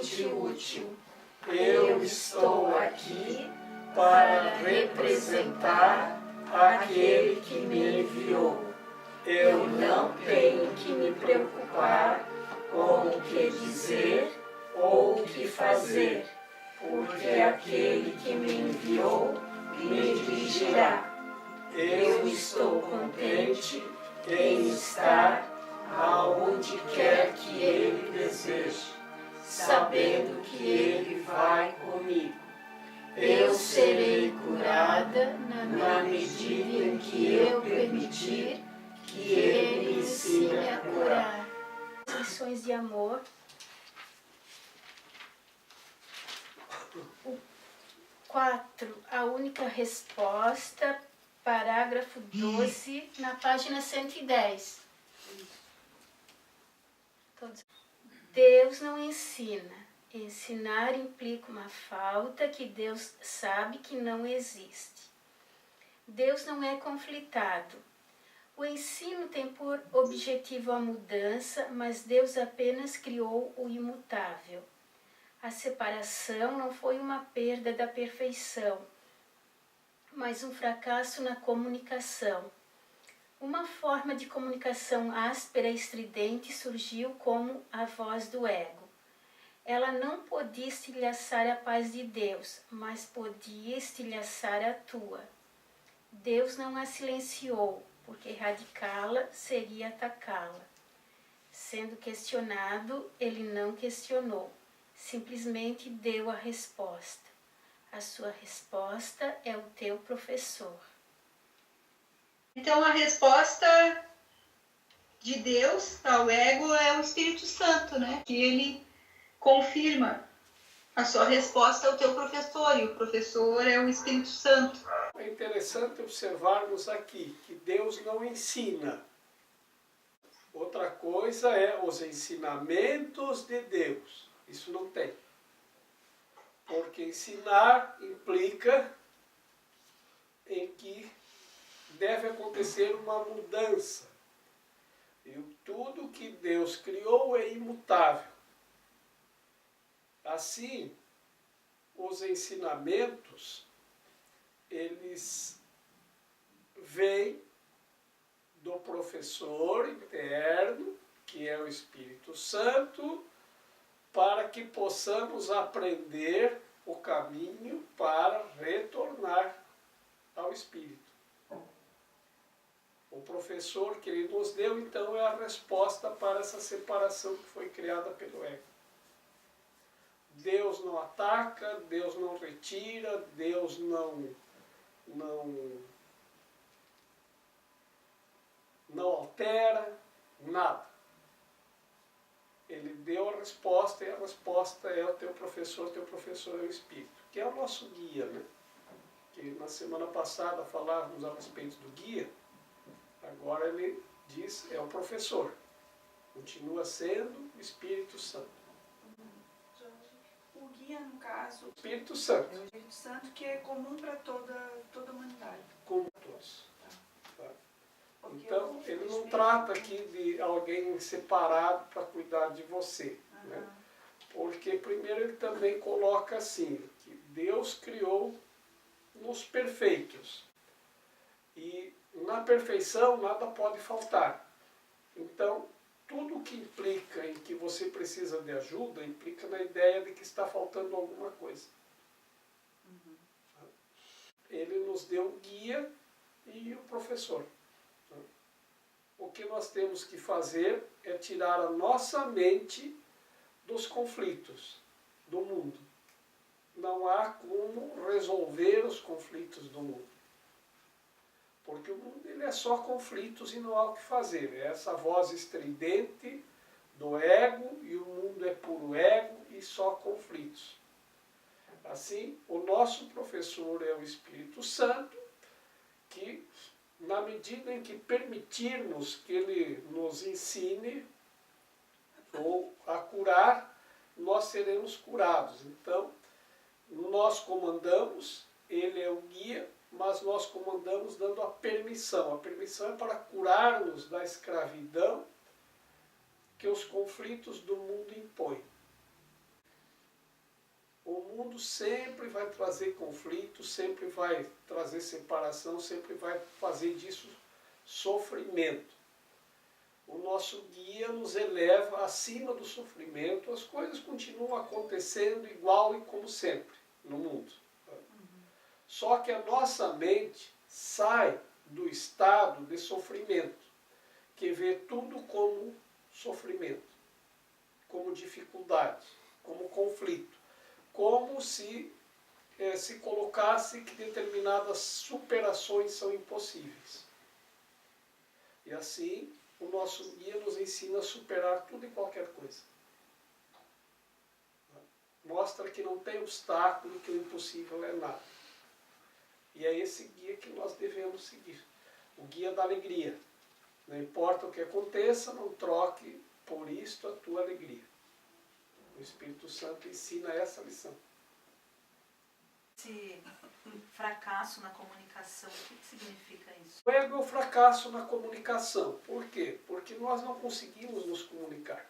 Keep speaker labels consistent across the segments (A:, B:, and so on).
A: totalmente útil. Eu estou aqui para representar aquele que me enviou. Eu não tenho que me preocupar com o que dizer ou o que fazer, porque aquele que me enviou me dirigirá. Eu estou contente em estar aonde quer que Ele deseje, sabendo que Ele vai comigo. Eu serei curada na medida em que eu permitir que Ele me ensine a curar.
B: Lições de amor. O 4, a única resposta, parágrafo 12, na página 110. Deus não ensina. Ensinar implica uma falta que Deus sabe que não existe. Deus não é conflitado. O ensino tem por objetivo a mudança, mas Deus apenas criou o imutável. A separação não foi uma perda da perfeição, mas um fracasso na comunicação. Uma forma de comunicação áspera e estridente surgiu como a voz do ego. Ela não podia estilhaçar a paz de Deus, mas podia estilhaçar a tua. Deus não a silenciou, porque erradicá-la seria atacá-la. Sendo questionado, ele não questionou, simplesmente deu a resposta. A sua resposta é o teu professor.
C: Então a resposta de Deus ao ego é o Espírito Santo, né? Que ele confirma a sua resposta ao teu professor, e o professor é o Espírito Santo.
A: É interessante observarmos aqui que Deus não ensina. Outra coisa é os ensinamentos de Deus. Isso não tem. Porque ensinar implica em que deve acontecer uma mudança. E tudo que Deus criou é imutável. Assim, os ensinamentos, eles vêm do professor interno, que é o Espírito Santo, para que possamos aprender o caminho para retornar ao Espírito. O professor que ele nos deu, então, é a resposta para essa separação que foi criada pelo ego. Deus não ataca, Deus não retira, Deus não altera, nada. Ele deu a resposta e a resposta é o teu professor é o Espírito, que é o nosso guia, né? Que na semana passada falávamos a respeito do guia, agora ele diz, é o professor, continua sendo o Espírito Santo.
D: O guia, no caso,
A: Espírito Santo.
D: é o Espírito Santo, que é comum para toda a humanidade.
A: Como todos. Tá?
D: Porque
A: Então,
D: o
A: ele não
D: Espírito-
A: trata aqui de alguém separado para cuidar de você. Né? Porque primeiro ele também coloca assim, que Deus criou nos perfeitos. E na perfeição nada pode faltar. Então, tudo que implica em que você precisa de ajuda, implica na ideia de que está faltando alguma coisa. Ele nos deu o guia e o professor. O que nós temos que fazer é tirar a nossa mente dos conflitos do mundo. Não há como resolver os conflitos do mundo. Porque o mundo ele é só conflitos e não há o que fazer. É essa voz estridente do ego, e o mundo é puro ego e só conflitos. Assim, o nosso professor é o Espírito Santo, que na medida em que permitirmos que ele nos ensine ou a curar, nós seremos curados. Então, nós comandamos, ele é o guia, mas nós comandamos dando a permissão. A permissão é para curar-nos da escravidão que os conflitos do mundo impõem. tudo sempre vai trazer conflito, sempre vai trazer separação, sempre vai fazer disso sofrimento. O nosso guia nos eleva acima do sofrimento, as coisas continuam acontecendo igual e como sempre no mundo. Só que a nossa mente sai do estado de sofrimento, que vê tudo como sofrimento, como dificuldade, como conflito, como se se colocasse que determinadas superações são impossíveis. E assim, o nosso guia nos ensina a superar tudo e qualquer coisa. Mostra que não tem obstáculo, que o impossível é nada. E é esse guia que nós devemos seguir. O guia da alegria. Não importa o que aconteça, não troque por isto a tua alegria. O Espírito Santo ensina essa lição.
E: Esse fracasso na comunicação, o que significa isso?
A: O ego é o fracasso na comunicação. Por quê? Porque nós não conseguimos nos comunicar.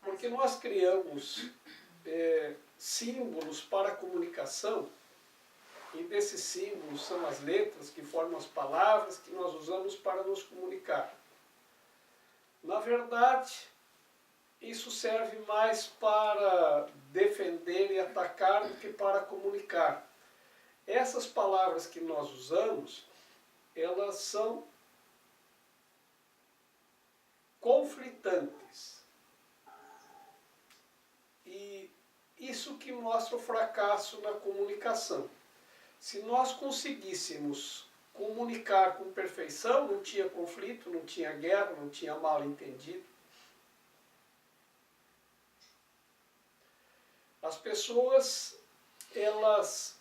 A: Porque nós criamos símbolos para a comunicação, e desses símbolos são as letras que formam as palavras que nós usamos para nos comunicar. Na verdade, isso serve mais para defender e atacar do que para comunicar. Essas palavras que nós usamos, elas são conflitantes. E isso que mostra o fracasso na comunicação. Se nós conseguíssemos comunicar com perfeição, não tinha conflito, não tinha guerra, não tinha mal-entendido. As pessoas, elas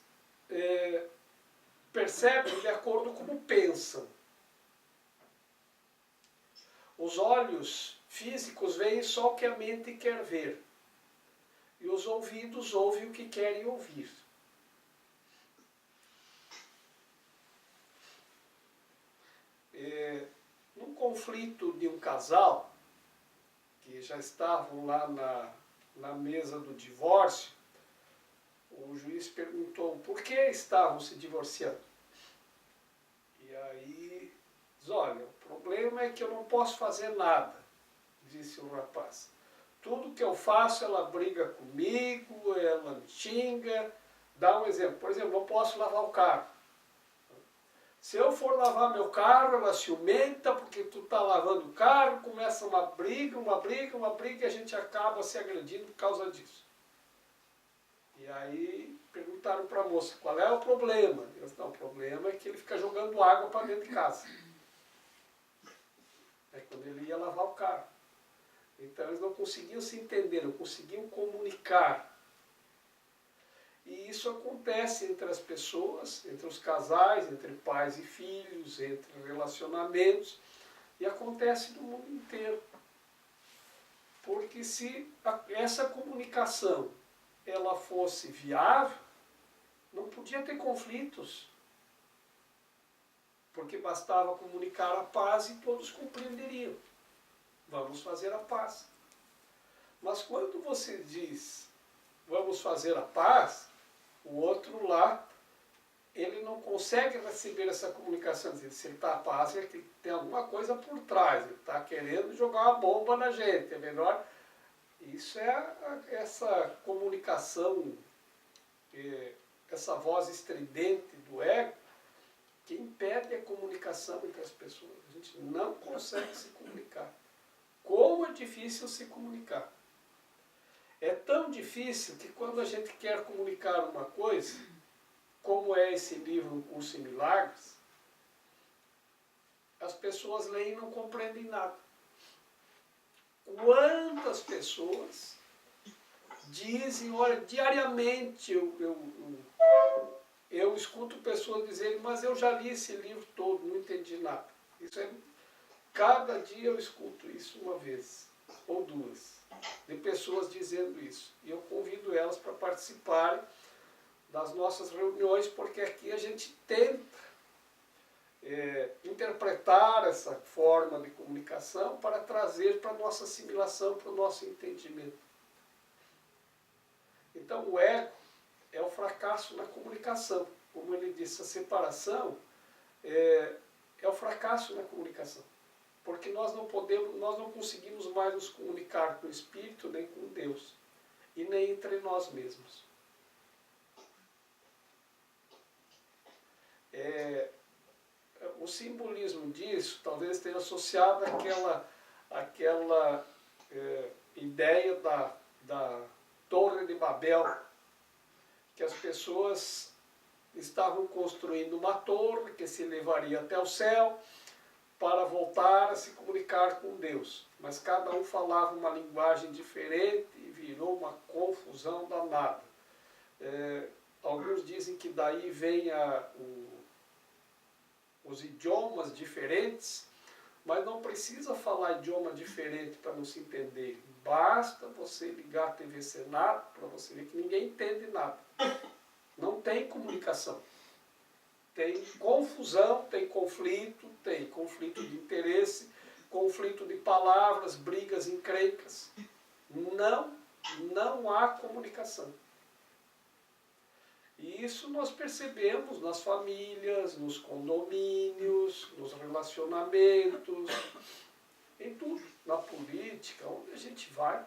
A: percebem de acordo com como pensam. Os olhos físicos veem só o que a mente quer ver. E os ouvidos ouvem o que querem ouvir. Num conflito de um casal, que já estavam lá na mesa do divórcio, o juiz perguntou por que estavam se divorciando. E aí, diz, olha, o problema é que eu não posso fazer nada, disse o rapaz. Tudo que eu faço, ela briga comigo, ela me xinga. Dá um exemplo. Por exemplo, eu posso lavar o carro. Se eu for lavar meu carro, ela ciumenta porque tu está lavando o carro, começa uma briga, e a gente acaba se agredindo por causa disso. E aí perguntaram para a moça, qual é o problema? Eu disse, não, o problema é que ele fica jogando água para dentro de casa. É quando ele ia lavar o carro. Então eles não conseguiam se entender, não conseguiam comunicar. E isso acontece entre as pessoas, entre os casais, entre pais e filhos, entre relacionamentos, e acontece no mundo inteiro. Porque se essa comunicação ela fosse viável, não podia ter conflitos. Porque bastava comunicar a paz e todos compreenderiam. Vamos fazer a paz. Mas quando você diz, vamos fazer a paz, o outro lá, ele não consegue receber essa comunicação. Se ele está a paz, é que tem alguma coisa por trás. Ele está querendo jogar uma bomba na gente. É melhor. Isso é essa comunicação, essa voz estridente do ego, que impede a comunicação entre as pessoas. A gente não consegue se comunicar. Como é difícil se comunicar. É tão difícil que quando a gente quer comunicar uma coisa, como é esse livro, Um Curso em Milagres, as pessoas leem e não compreendem nada. Quantas pessoas dizem, olha, diariamente eu escuto pessoas dizerem, mas eu já li esse livro todo, não entendi nada. Isso é, cada dia eu escuto isso uma vez, ou duas, de pessoas dizendo isso. E eu convido elas para participarem das nossas reuniões, porque aqui a gente tenta interpretar essa forma de comunicação para trazer para a nossa assimilação, para o nosso entendimento. Então o ego é o fracasso na comunicação. Como ele disse, a separação é o fracasso na comunicação. Porque nós não conseguimos mais nos comunicar com o Espírito nem com Deus. E nem entre nós mesmos. O simbolismo disso talvez esteja associado àquela ideia da Torre de Babel, que as pessoas estavam construindo uma torre que se levaria até o céu para voltar a se comunicar com Deus. Mas cada um falava uma linguagem diferente e virou uma confusão danada. Alguns dizem que daí vem os idiomas diferentes, mas não precisa falar idioma diferente para não se entender. Basta você ligar a TV Senado para você ver que ninguém entende nada. Não tem comunicação. Tem confusão, tem conflito de interesse, conflito de palavras, brigas, encrencas. Não há comunicação. E isso nós percebemos nas famílias, nos condomínios, nos relacionamentos, em tudo, na política, onde a gente vai.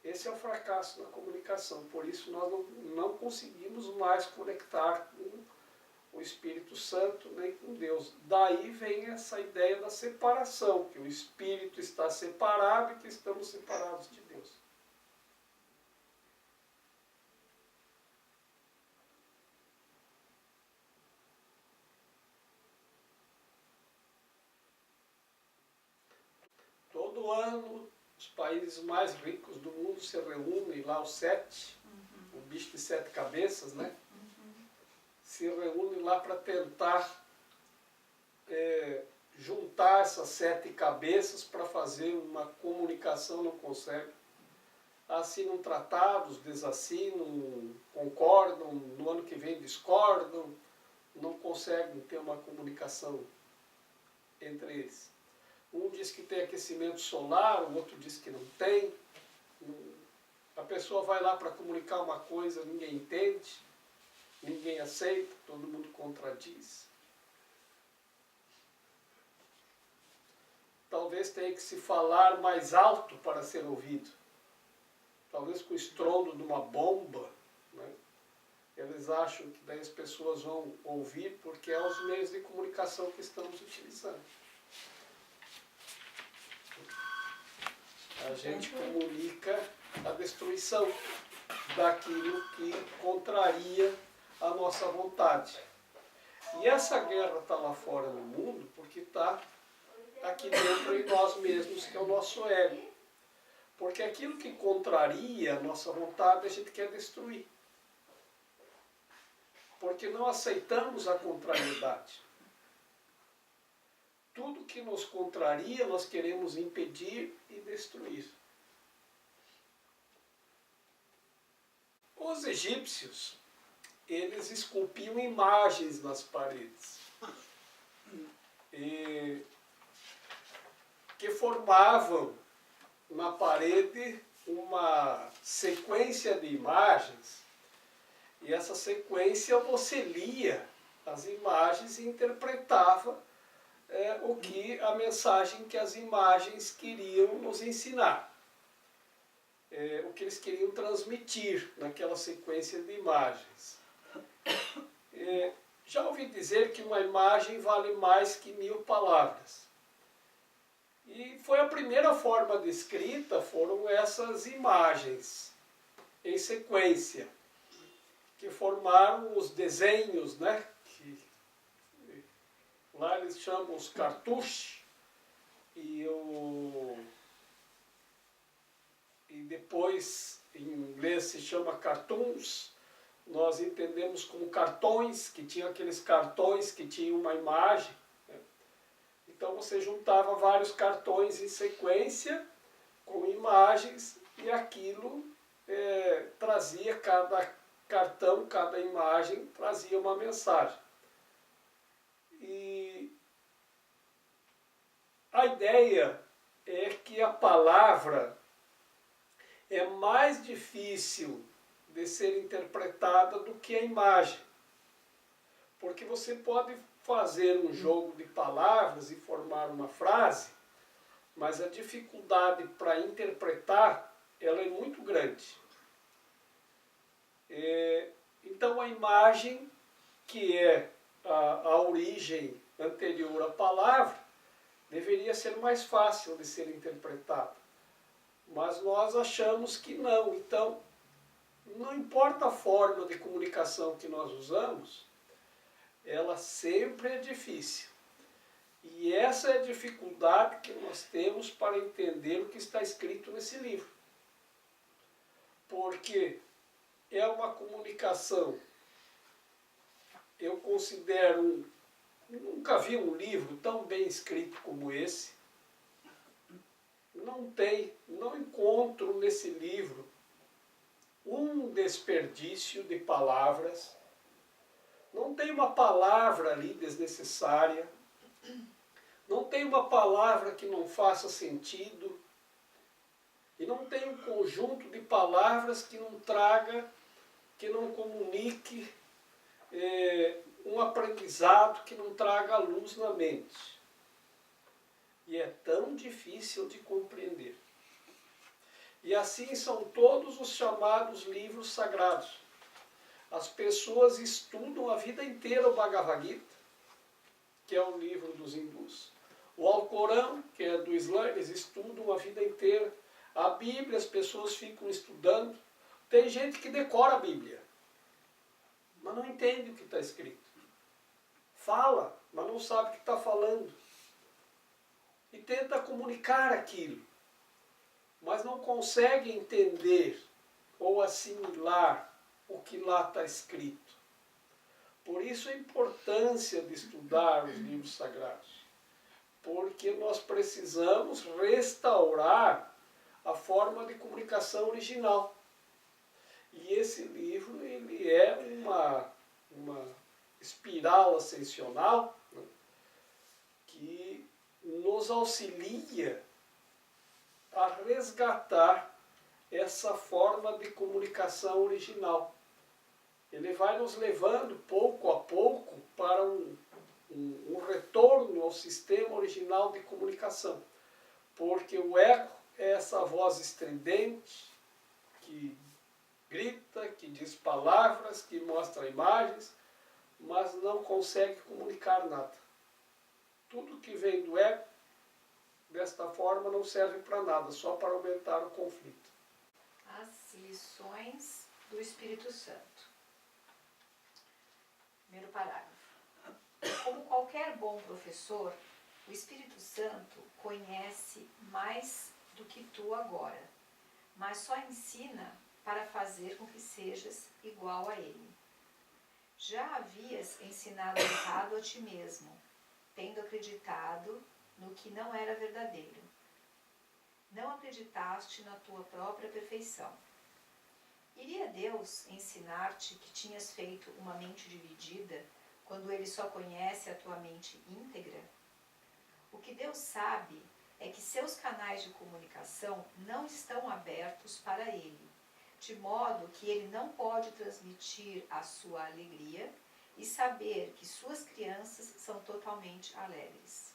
A: Esse é o fracasso na comunicação, por isso nós não conseguimos mais conectar com o Espírito Santo nem com Deus. Daí vem essa ideia da separação, que o Espírito está separado e que estamos separados de Deus. Todo ano, os países mais ricos do mundo se reúnem lá, os 7, o bicho de 7 cabeças, né? Se reúnem lá para tentar juntar essas 7 cabeças para fazer uma comunicação, não consegue. Assinam tratados, desassinam, concordam, no ano que vem discordam, não conseguem ter uma comunicação entre eles. Um diz que tem aquecimento solar, o outro diz que não tem. A pessoa vai lá para comunicar uma coisa, ninguém entende, ninguém aceita, todo mundo contradiz. Talvez tenha que se falar mais alto para ser ouvido. Talvez com o estrondo de uma bomba, né? Eles acham que daí as pessoas vão ouvir porque é os meios de comunicação que estamos utilizando. A gente comunica a destruição daquilo que contraria a nossa vontade. E essa guerra está lá fora no mundo porque está aqui dentro em nós mesmos, que é o nosso ego. Porque aquilo que contraria a nossa vontade a gente quer destruir. Porque não aceitamos a contrariedade. Tudo que nos contraria, nós queremos impedir e destruir. Os egípcios, eles esculpiam imagens nas paredes. Que formavam na parede uma sequência de imagens. E essa sequência você lia as imagens e interpretava a mensagem que as imagens queriam nos ensinar. O que eles queriam transmitir naquela sequência de imagens. Já ouvi dizer que uma imagem vale mais que 1000 palavras. E foi a primeira forma de escrita, foram essas imagens em sequência, que formaram os desenhos, né? Lá eles chamam os cartouches e depois em inglês se chama cartoons. Nós entendemos como cartões, que tinham aqueles cartões que tinham uma imagem. Né? Então você juntava vários cartões em sequência com imagens e aquilo trazia, cada cartão, cada imagem trazia uma mensagem. E a ideia é que a palavra é mais difícil de ser interpretada do que a imagem. Porque você pode fazer um jogo de palavras e formar uma frase, mas a dificuldade para interpretar ela é muito grande. Então a imagem, que é a origem anterior à palavra, deveria ser mais fácil de ser interpretada. Mas nós achamos que não. Então, não importa a forma de comunicação que nós usamos, ela sempre é difícil. E essa é a dificuldade que nós temos para entender o que está escrito nesse livro. Porque é uma comunicação, eu considero, nunca vi um livro tão bem escrito como esse. Não encontro nesse livro um desperdício de palavras. Não tem uma palavra ali desnecessária. Não tem uma palavra que não faça sentido. E não tem um conjunto de palavras que não traga, que não comunique um aprendizado, que não traga luz na mente. E é tão difícil de compreender. E assim são todos os chamados livros sagrados. As pessoas estudam a vida inteira o Bhagavad Gita, que é o livro dos hindus. O Alcorão, que é do Islã, eles estudam a vida inteira. A Bíblia, as pessoas ficam estudando. Tem gente que decora a Bíblia, mas não entende o que está escrito. Fala, mas não sabe o que está falando. E tenta comunicar aquilo, mas não consegue entender ou assimilar o que lá está escrito. Por isso a importância de estudar os livros sagrados, porque nós precisamos restaurar a forma de comunicação original. E esse livro, ele é uma espiral ascensional, né, que nos auxilia a resgatar essa forma de comunicação original. Ele vai nos levando pouco a pouco para um retorno ao sistema original de comunicação. Porque o ego é essa voz estridente que grita, que diz palavras, que mostra imagens, mas não consegue comunicar nada. Tudo que vem do ego, desta forma, não serve para nada, só para aumentar o conflito.
E: As lições do Espírito Santo. Primeiro parágrafo. Como qualquer bom professor, o Espírito Santo conhece mais do que tu agora, mas só ensina para fazer com que sejas igual a ele. Já havias ensinado errado a ti mesmo, tendo acreditado no que não era verdadeiro. Não acreditaste na tua própria perfeição. Iria Deus ensinar-te que tinhas feito uma mente dividida, quando Ele só conhece a tua mente íntegra? O que Deus sabe é que seus canais de comunicação não estão abertos para Ele, de modo que Ele não pode transmitir a sua alegria e saber que suas crianças são totalmente alegres.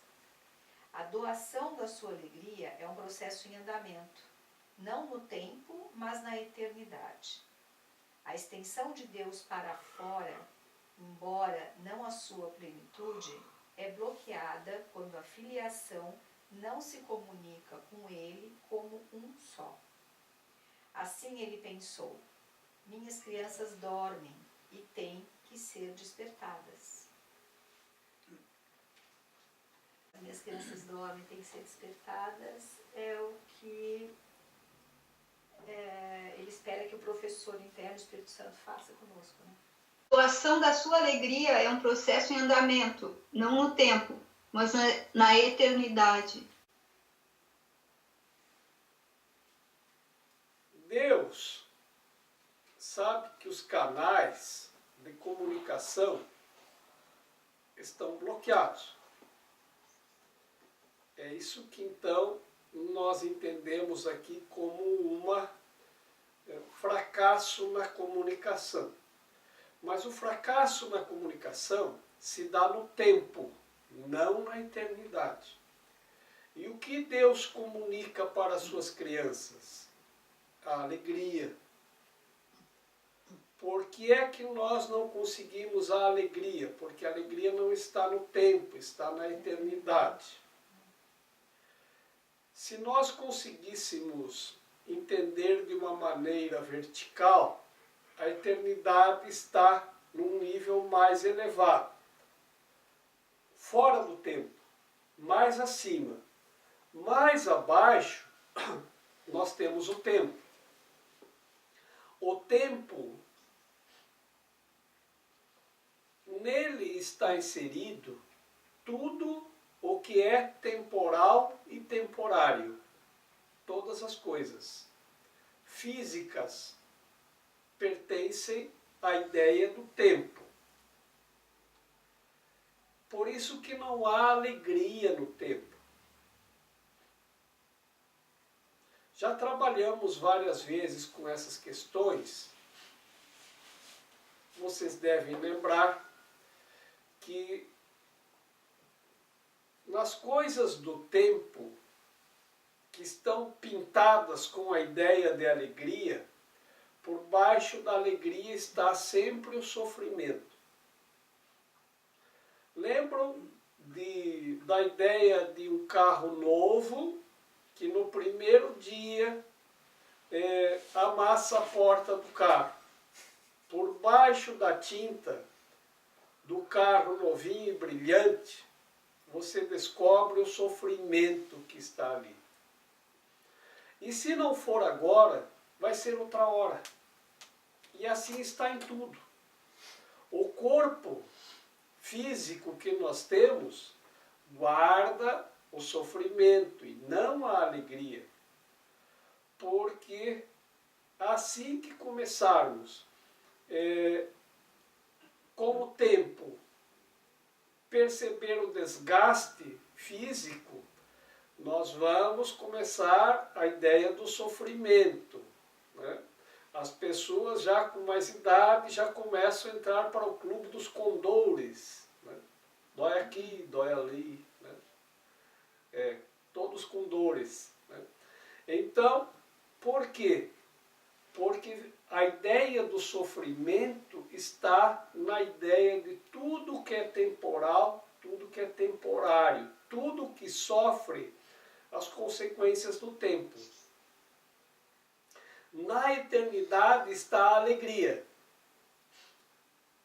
E: A doação da sua alegria é um processo em andamento, não no tempo, mas na eternidade. A extensão de Deus para fora, embora não a sua plenitude, é bloqueada quando a filiação não se comunica com Ele como um só. Assim ele pensou: minhas crianças dormem e têm que ser despertadas. Minhas crianças dormem e têm que ser despertadas é o que ele espera que o professor interno, o Espírito Santo, faça conosco, né?
C: A doação da sua alegria é um processo em andamento, não no tempo, mas na eternidade.
A: Deus sabe que os canais de comunicação estão bloqueados. É isso que então nós entendemos aqui como uma fracasso na comunicação. Mas o fracasso na comunicação se dá no tempo, não na eternidade. E o que Deus comunica para as suas crianças? A alegria. Por que é que nós não conseguimos a alegria? Porque a alegria não está no tempo, está na eternidade. Se nós conseguíssemos entender de uma maneira vertical, a eternidade está num nível mais elevado, fora do tempo, mais acima. Mais abaixo, nós temos o tempo. O tempo, nele está inserido tudo o que é temporal e temporário. Todas as coisas físicas pertencem à ideia do tempo. Por isso que não há alegria no tempo. Já trabalhamos várias vezes com essas questões. Vocês devem lembrar que nas coisas do tempo que estão pintadas com a ideia de alegria, por baixo da alegria está sempre o sofrimento. Lembram da ideia de um carro novo que no primeiro dia amassa a porta do carro. Por baixo da tinta do carro novinho e brilhante, você descobre o sofrimento que está ali. E se não for agora, vai ser outra hora. E assim está em tudo. O corpo físico que nós temos guarda o sofrimento e não a alegria. Porque assim que começarmos, com o tempo, perceber o desgaste físico, nós vamos começar a ideia do sofrimento, né? As pessoas já com mais idade já começam a entrar para o clube dos condores, né? Dói aqui, dói ali, né? Todos com dores, né? Então, por quê? Porque a ideia do sofrimento está na ideia de tudo que é temporal, tudo que é temporário, tudo que sofre as consequências do tempo. Na eternidade está a alegria.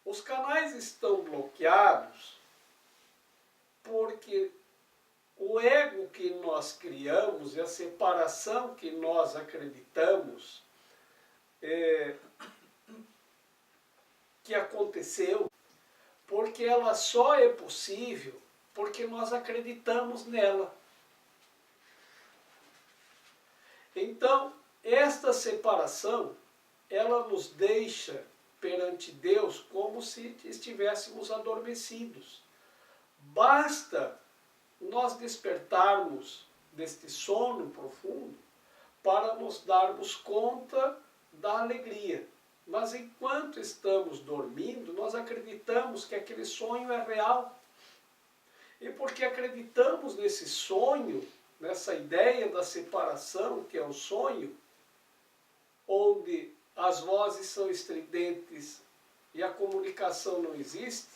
A: Os canais estão bloqueados porque o ego que nós criamos e a separação que nós acreditamos que aconteceu, porque ela só é possível porque nós acreditamos nela. Então, esta separação, ela nos deixa perante Deus como se estivéssemos adormecidos. Basta nós despertarmos deste sono profundo para nos darmos conta da alegria. Mas enquanto estamos dormindo, nós acreditamos que aquele sonho é real. E porque acreditamos nesse sonho, nessa ideia da separação, que é o sonho, onde as vozes são estridentes e a comunicação não existe,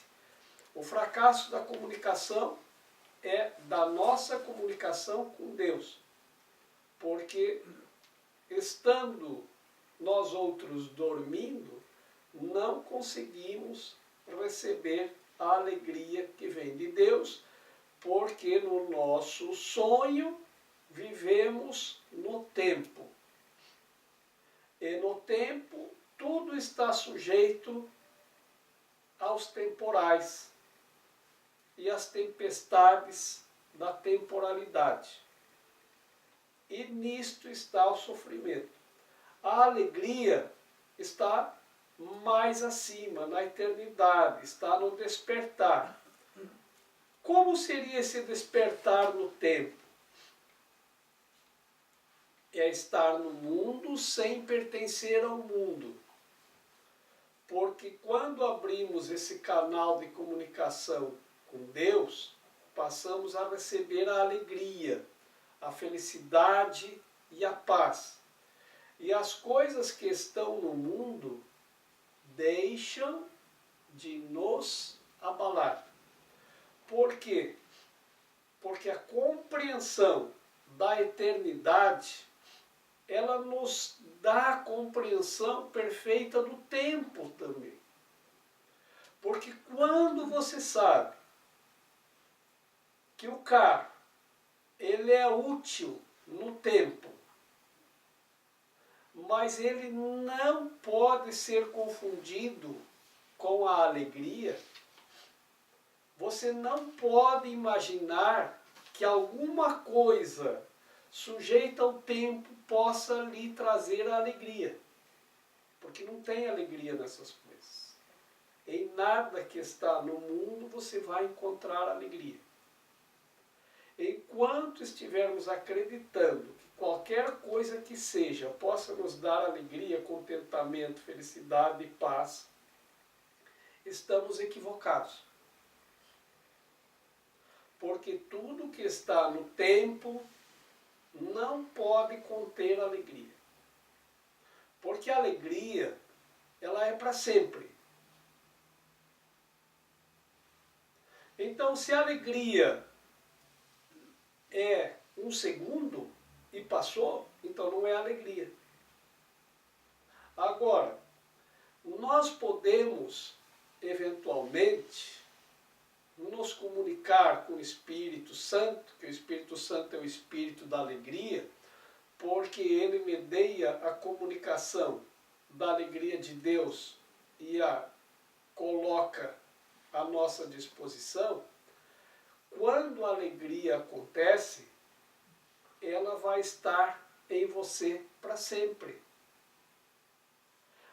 A: o fracasso da comunicação é da nossa comunicação com Deus. Porque estando nós outros dormindo, não conseguimos receber a alegria que vem de Deus, porque no nosso sonho vivemos no tempo. E no tempo tudo está sujeito aos temporais e às tempestades da temporalidade. E nisto está o sofrimento. A alegria está mais acima, na eternidade, está no despertar. Como seria esse despertar no tempo? é estar no mundo sem pertencer ao mundo. Porque quando abrimos esse canal de comunicação com Deus, passamos a receber a alegria, a felicidade e a paz. E as coisas que estão no mundo deixam de nos abalar. Por quê? Porque a compreensão da eternidade, ela nos dá a compreensão perfeita do tempo também. Porque quando você sabe que o carro, ele é útil no tempo, mas ele não pode ser confundido com a alegria, você não pode imaginar que alguma coisa sujeita ao tempo possa lhe trazer a alegria. Porque não tem alegria nessas coisas. Em nada que está no mundo você vai encontrar alegria. Enquanto estivermos acreditando que qualquer coisa que seja possa nos dar alegria, contentamento, felicidade e paz, estamos equivocados. Porque tudo que está no tempo não pode conter alegria. Porque a alegria, ela é para sempre. Então, se a alegria é um segundo e passou, então não é alegria. Agora, nós podemos, eventualmente, nos comunicar com o Espírito Santo, que o Espírito Santo é o Espírito da alegria, porque ele medeia a comunicação da alegria de Deus e a coloca à nossa disposição. Quando a alegria acontece, ela vai estar em você para sempre.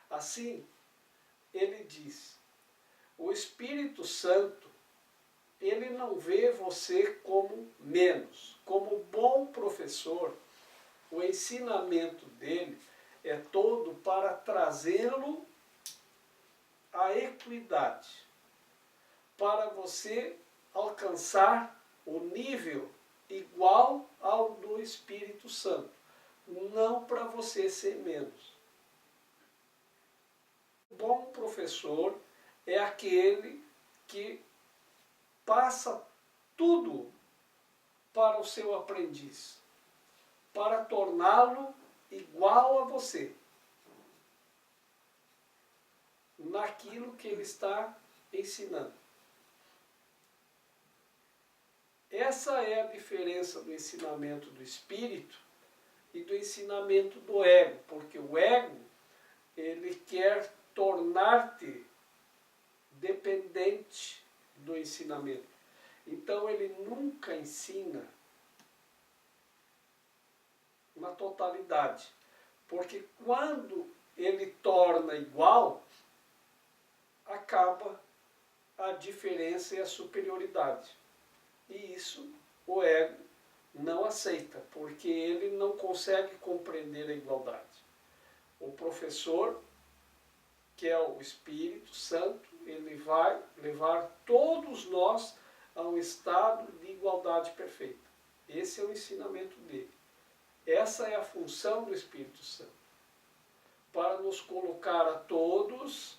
A: Assim, ele diz, o Espírito Santo, ele não vê você como menos. Como bom professor, o ensinamento dele é todo para trazê-lo à equidade, para você alcançar o nível igual ao do Espírito Santo, não para você ser menos. O bom professor é aquele que passa tudo para o seu aprendiz, para torná-lo igual a você, naquilo que ele está ensinando. Essa é a diferença do ensinamento do Espírito e do ensinamento do ego, porque o ego, ele quer tornar-te dependente do ensinamento. Então ele nunca ensina na totalidade, porque quando ele torna igual, acaba a diferença e a superioridade. E isso o ego não aceita, porque ele não consegue compreender a igualdade. O professor, que é o Espírito Santo, ele vai levar todos nós a um estado de igualdade perfeita. Esse é o ensinamento dele. Essa é a função do Espírito Santo, para nos colocar a todos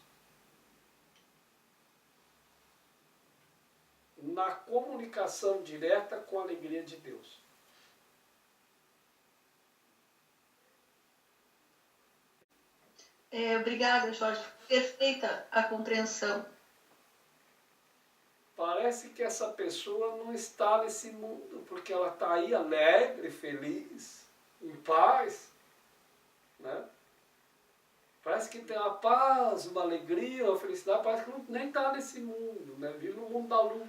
A: na comunicação direta com a alegria de Deus.
C: Obrigada, Jorge. Perfeita a compreensão.
A: Parece que essa pessoa não está nesse mundo, porque ela está aí alegre, feliz, em paz, né? Parece que tem uma paz, uma alegria, uma felicidade, parece que nem está nesse mundo, né? Vive no mundo da lua.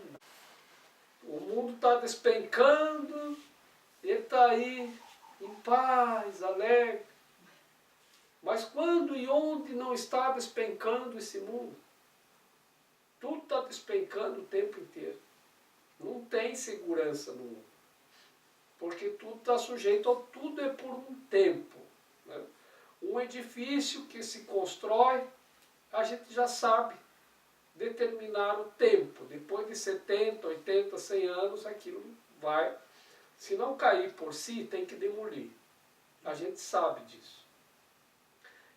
A: O mundo está despencando, ele está aí em paz, alegre. Mas quando e onde não está despencando esse mundo? Tudo está despencando o tempo inteiro. Não tem segurança no mundo. porque tudo está sujeito, tudo é por um tempo. Né? Um edifício que se constrói, a gente já sabe determinar o tempo. Depois de 70, 80, 100 anos, aquilo vai. Se não cair por si, tem que demolir. A gente sabe disso.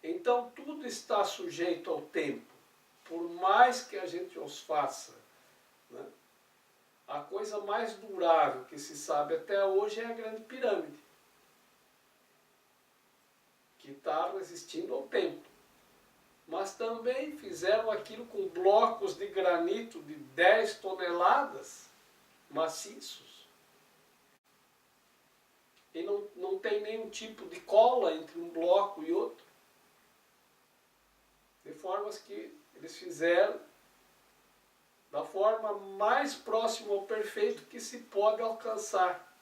A: Então, tudo está sujeito ao tempo. Por mais que a gente os faça. Né? A coisa mais durável que se sabe até hoje é a Grande Pirâmide, que está resistindo ao tempo. Mas também fizeram aquilo com blocos de granito de 10 toneladas maciços. E não tem nenhum tipo de cola entre um bloco e outro. De formas que eles fizeram da forma mais próxima ao perfeito que se pode alcançar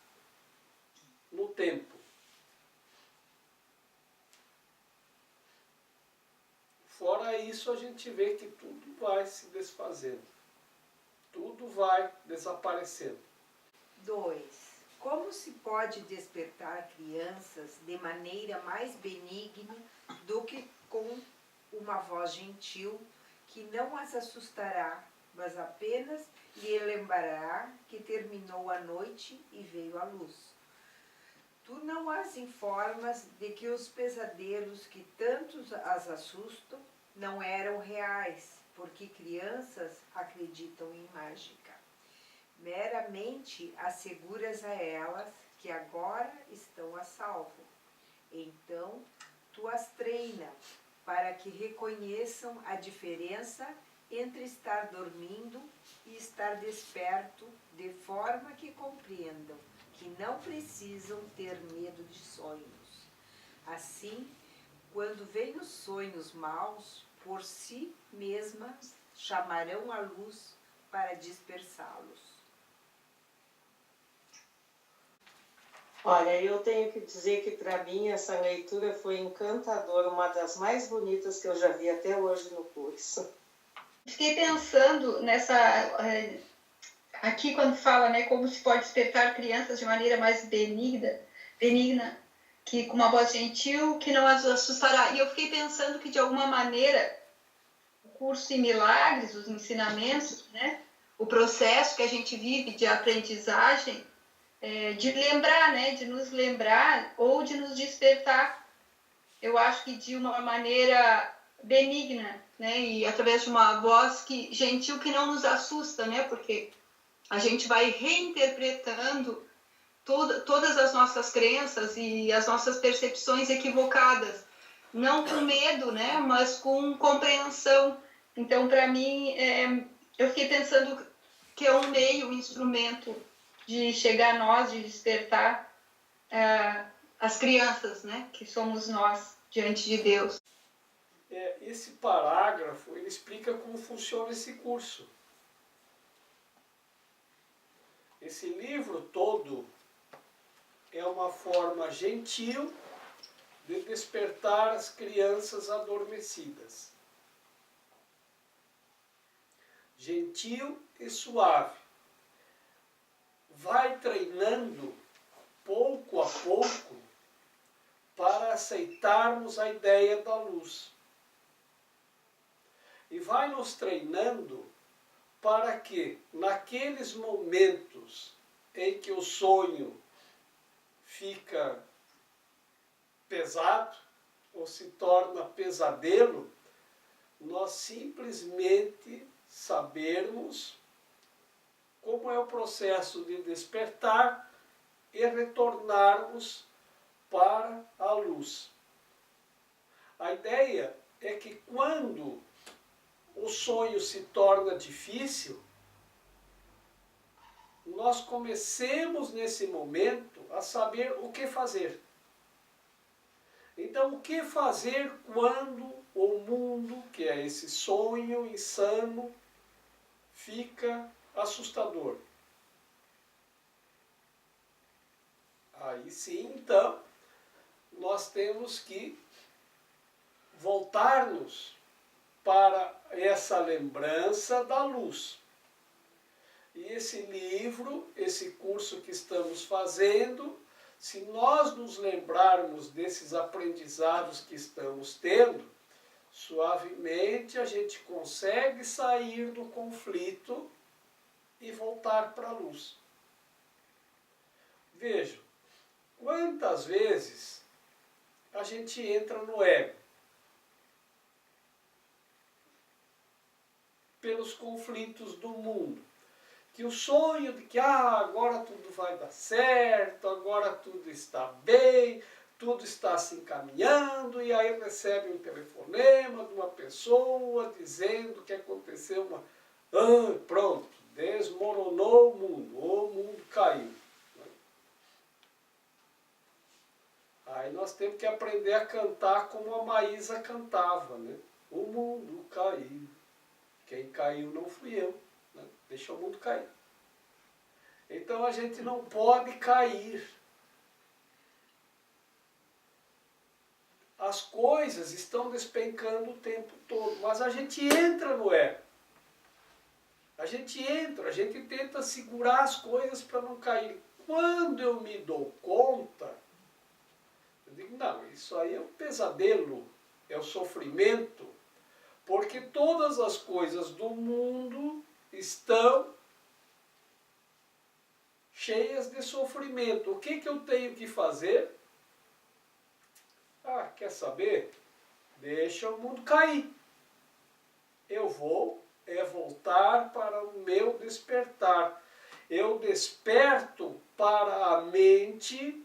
A: no tempo. Fora isso, a gente vê que tudo vai se desfazendo. Tudo vai desaparecendo.
F: 2. Como se pode despertar crianças de maneira mais benigna do que com uma voz gentil que não as assustará, mas apenas lhe lembrará que terminou a noite e veio a luz? Tu não as informas de que os pesadelos que tanto as assustam não eram reais, porque crianças acreditam em mágica. Meramente asseguras a elas que agora estão a salvo. Então, tu as treina para que reconheçam a diferença entre estar dormindo e estar desperto, de forma que compreendam que não precisam ter medo de sonhos. Assim, quando vêm os sonhos maus, por si mesmas chamarão a luz para dispersá-los.
G: Olha, eu tenho que dizer que para mim essa leitura foi encantadora, uma das mais bonitas que eu já vi até hoje no curso.
C: Fiquei pensando nessa... Aqui quando fala, né, como se pode despertar crianças de maneira mais benigna, que com uma voz gentil, que não as assustará. E eu fiquei pensando que de alguma maneira o curso em milagres, os ensinamentos, né, o processo que a gente vive de aprendizagem, de lembrar, né, de nos lembrar ou de nos despertar, eu acho que de uma maneira benigna, né, e através de uma voz gentil que não nos assusta, né, porque a gente vai reinterpretando todas as nossas crenças e as nossas percepções equivocadas, não com medo, né, mas com compreensão. Então, para mim, eu fiquei pensando que é um meio, um instrumento de chegar a nós, de despertar as crianças, né, que somos nós diante de Deus.
A: Esse parágrafo, ele explica como funciona esse curso. Esse livro todo é uma forma gentil de despertar as crianças adormecidas. Gentil e suave. Vai treinando pouco a pouco para aceitarmos a ideia da luz. E vai nos treinando para que, naqueles momentos em que o sonho fica pesado ou se torna pesadelo, nós simplesmente sabermos como é o processo de despertar e retornarmos para a luz. A ideia é que quando o sonho se torna difícil, nós comecemos nesse momento a saber o que fazer. Então, o que fazer quando o mundo, que é esse sonho insano, fica assustador? Aí sim, então, nós temos que voltar-nos para essa lembrança da luz. E esse livro, esse curso que estamos fazendo, se nós nos lembrarmos desses aprendizados que estamos tendo, suavemente a gente consegue sair do conflito e voltar para a luz. Vejam, quantas vezes a gente entra no ego? Pelos conflitos do mundo. Que o sonho de que agora tudo vai dar certo, agora tudo está bem, tudo está se encaminhando, e aí recebe um telefonema de uma pessoa dizendo que aconteceu uma... pronto, desmoronou o mundo caiu. Aí nós temos que aprender a cantar como a Maísa cantava, né? O mundo caiu. Quem caiu não fui eu, né? Deixa o mundo cair. Então a gente não pode cair. As coisas estão despencando o tempo todo, mas a gente entra no ego. A gente tenta segurar as coisas para não cair. Quando eu me dou conta, eu digo, não, isso aí é um pesadelo, é o sofrimento, porque todas as coisas do mundo estão cheias de sofrimento. O que eu tenho que fazer? Quer saber? Deixa o mundo cair. Eu vou voltar para o meu despertar. Eu desperto para a mente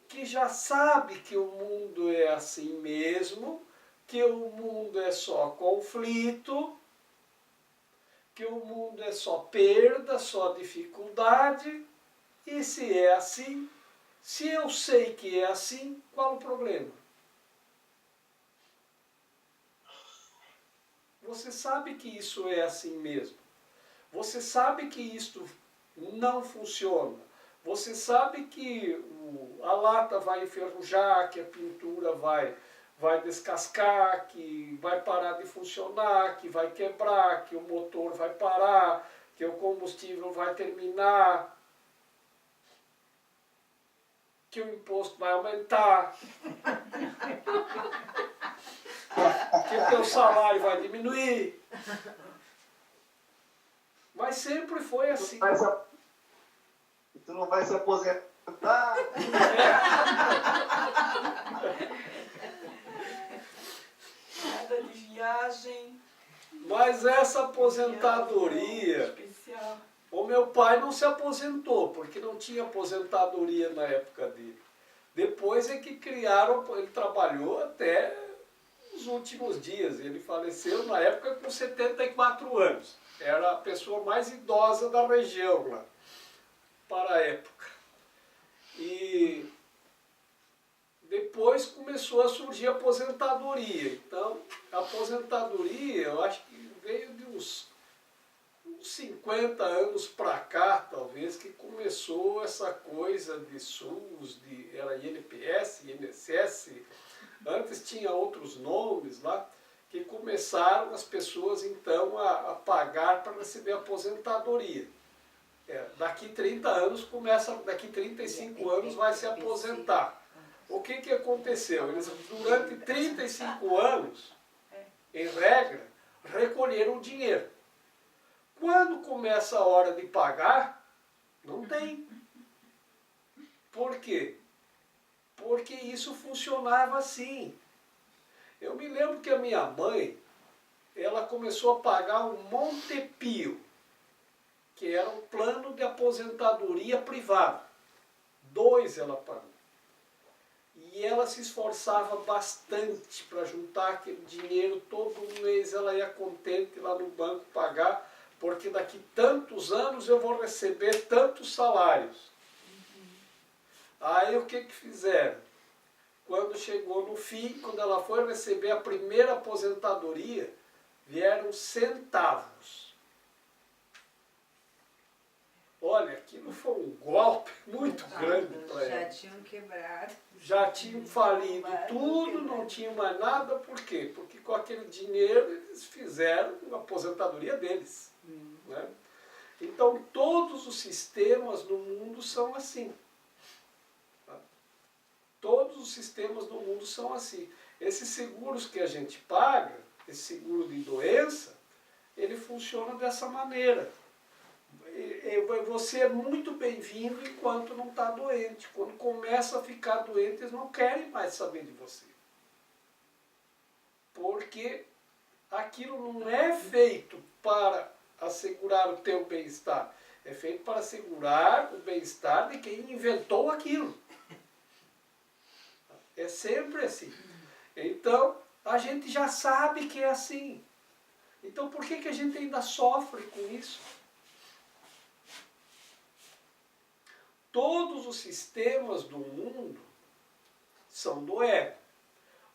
A: que já sabe que o mundo é assim mesmo, que o mundo é só conflito, que o mundo é só perda, só dificuldade. E se é assim, se eu sei que é assim, qual o problema? Você sabe que isso é assim mesmo. Você sabe que isto não funciona. Você sabe que a lata vai enferrujar, que a pintura vai descascar, que vai parar de funcionar, que vai quebrar, que o motor vai parar, que o combustível vai terminar, que o imposto vai aumentar, que o teu salário vai diminuir. Mas sempre foi assim.
H: Tu não vai se aposentar?
D: Nada de viagem.
A: Mas essa aposentadoria...
D: Especial.
A: O meu pai não se aposentou, porque não tinha aposentadoria na época dele. Depois é que criaram, ele trabalhou até os últimos dias. Ele faleceu na época com 74 anos. Era a pessoa mais idosa da região lá, para a época. E depois começou a surgir a aposentadoria. Então, a aposentadoria, eu acho que veio de uns 50 anos para cá, talvez, que começou essa coisa de SUS, era INPS, INSS, antes tinha outros nomes lá, que começaram as pessoas então a pagar para receber aposentadoria. Daqui 30 anos começa, daqui 35 anos vai se aposentar. O que aconteceu? Eles durante 35 anos, em regra, recolheram o dinheiro. Quando começa a hora de pagar, não tem. Por quê? Porque isso funcionava assim. Eu me lembro que a minha mãe, ela começou a pagar um Montepio, que era um plano de aposentadoria privado. 2 ela pagou. E ela se esforçava bastante para juntar aquele dinheiro. Todo mês ela ia contente lá no banco pagar, porque daqui tantos anos eu vou receber tantos salários. Aí o que fizeram? Quando chegou no fim, quando ela foi receber a primeira aposentadoria, vieram centavos. Olha, aquilo foi um golpe muito grande para ela.
F: Já tinham quebrado.
A: Já tinham falido tudo, não tinham mais nada. Por quê? Porque com aquele dinheiro eles fizeram a aposentadoria deles. Né? Então, todos os sistemas do mundo são assim. Tá? Todos os sistemas do mundo são assim. Esses seguros que a gente paga, esse seguro de doença, ele funciona dessa maneira. Você é muito bem-vindo enquanto não está doente. Quando começa a ficar doente, eles não querem mais saber de você. Porque aquilo não é feito para assegurar o teu bem-estar. É feito para assegurar o bem-estar de quem inventou aquilo. É sempre assim. Então, a gente já sabe que é assim. Então, por que a gente ainda sofre com isso? Todos os sistemas do mundo são do ego.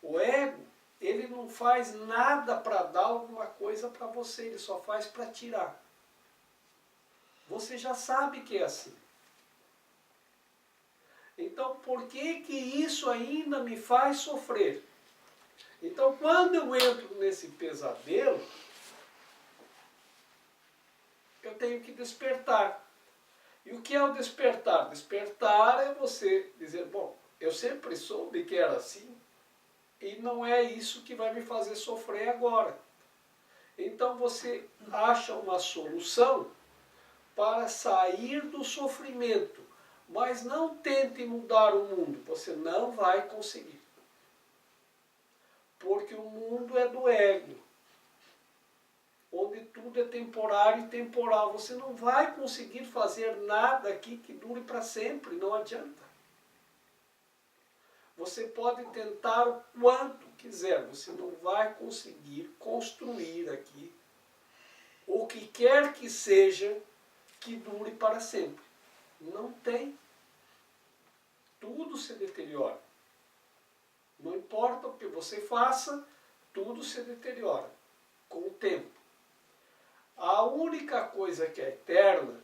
A: O ego, ele não faz nada para dar alguma coisa para você, ele só faz para tirar. Você já sabe que é assim. Então, por que isso ainda me faz sofrer? Então, quando eu entro nesse pesadelo, eu tenho que despertar. E o que é o despertar? Despertar é você dizer, bom, eu sempre soube que era assim, e não é isso que vai me fazer sofrer agora. Então você acha uma solução para sair do sofrimento, mas não tente mudar o mundo, você não vai conseguir. Porque o mundo é do ego, onde tudo é temporário e temporal. Você não vai conseguir fazer nada aqui que dure para sempre, não adianta. Você pode tentar o quanto quiser, você não vai conseguir construir aqui o que quer que seja que dure para sempre. Não tem. Tudo se deteriora. Não importa o que você faça, tudo se deteriora com o tempo. A única coisa que é eterna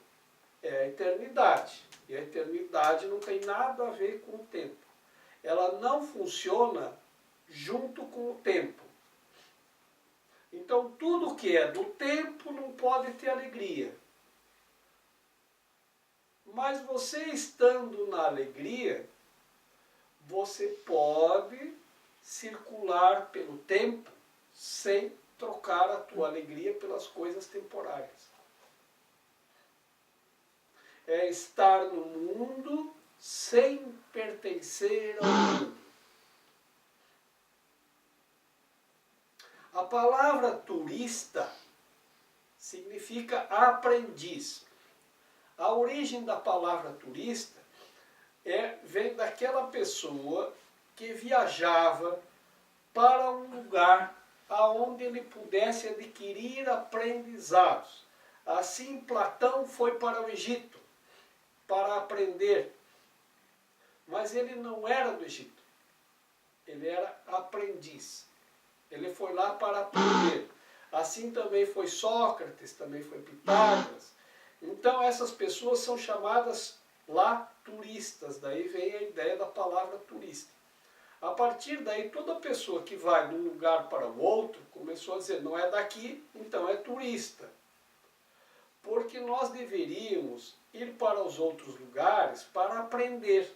A: é a eternidade. E a eternidade não tem nada a ver com o tempo. Ela não funciona junto com o tempo. Então, tudo que é do tempo não pode ter alegria. Mas você estando na alegria, você pode circular pelo tempo sem trocar a tua alegria pelas coisas temporárias. É estar no mundo sem pertencer ao mundo. A palavra turista significa aprendiz. A origem da palavra turista vem daquela pessoa que viajava para um lugar aonde ele pudesse adquirir aprendizados. Assim, Platão foi para o Egito para aprender. Mas ele não era do Egito. Ele era aprendiz. Ele foi lá para aprender. Assim também foi Sócrates, também foi Pitágoras. Então essas pessoas são chamadas lá turistas. Daí vem a ideia da palavra turista. A partir daí, toda pessoa que vai de um lugar para o outro começou a dizer, não é daqui, então é turista. Porque nós deveríamos ir para os outros lugares para aprender.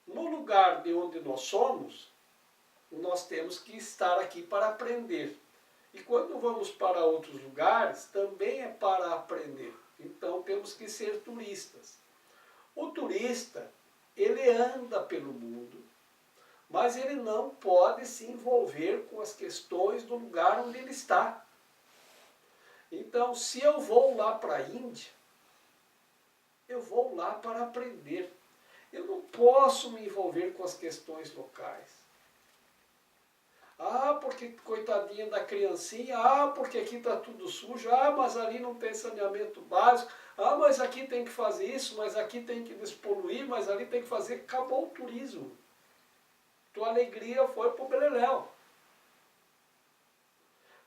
A: No lugar de onde nós somos, nós temos que estar aqui para aprender. E quando vamos para outros lugares, também é para aprender. Então temos que ser turistas. O turista, ele anda pelo mundo, mas ele não pode se envolver com as questões do lugar onde ele está. Então, se eu vou lá para a Índia, eu vou lá para aprender. Eu não posso me envolver com as questões locais. Ah, porque coitadinha da criancinha, porque aqui está tudo sujo, mas ali não tem saneamento básico, mas aqui tem que fazer isso, mas aqui tem que despoluir, mas ali tem que fazer. Acabou o turismo. Tua alegria foi para o beleléu.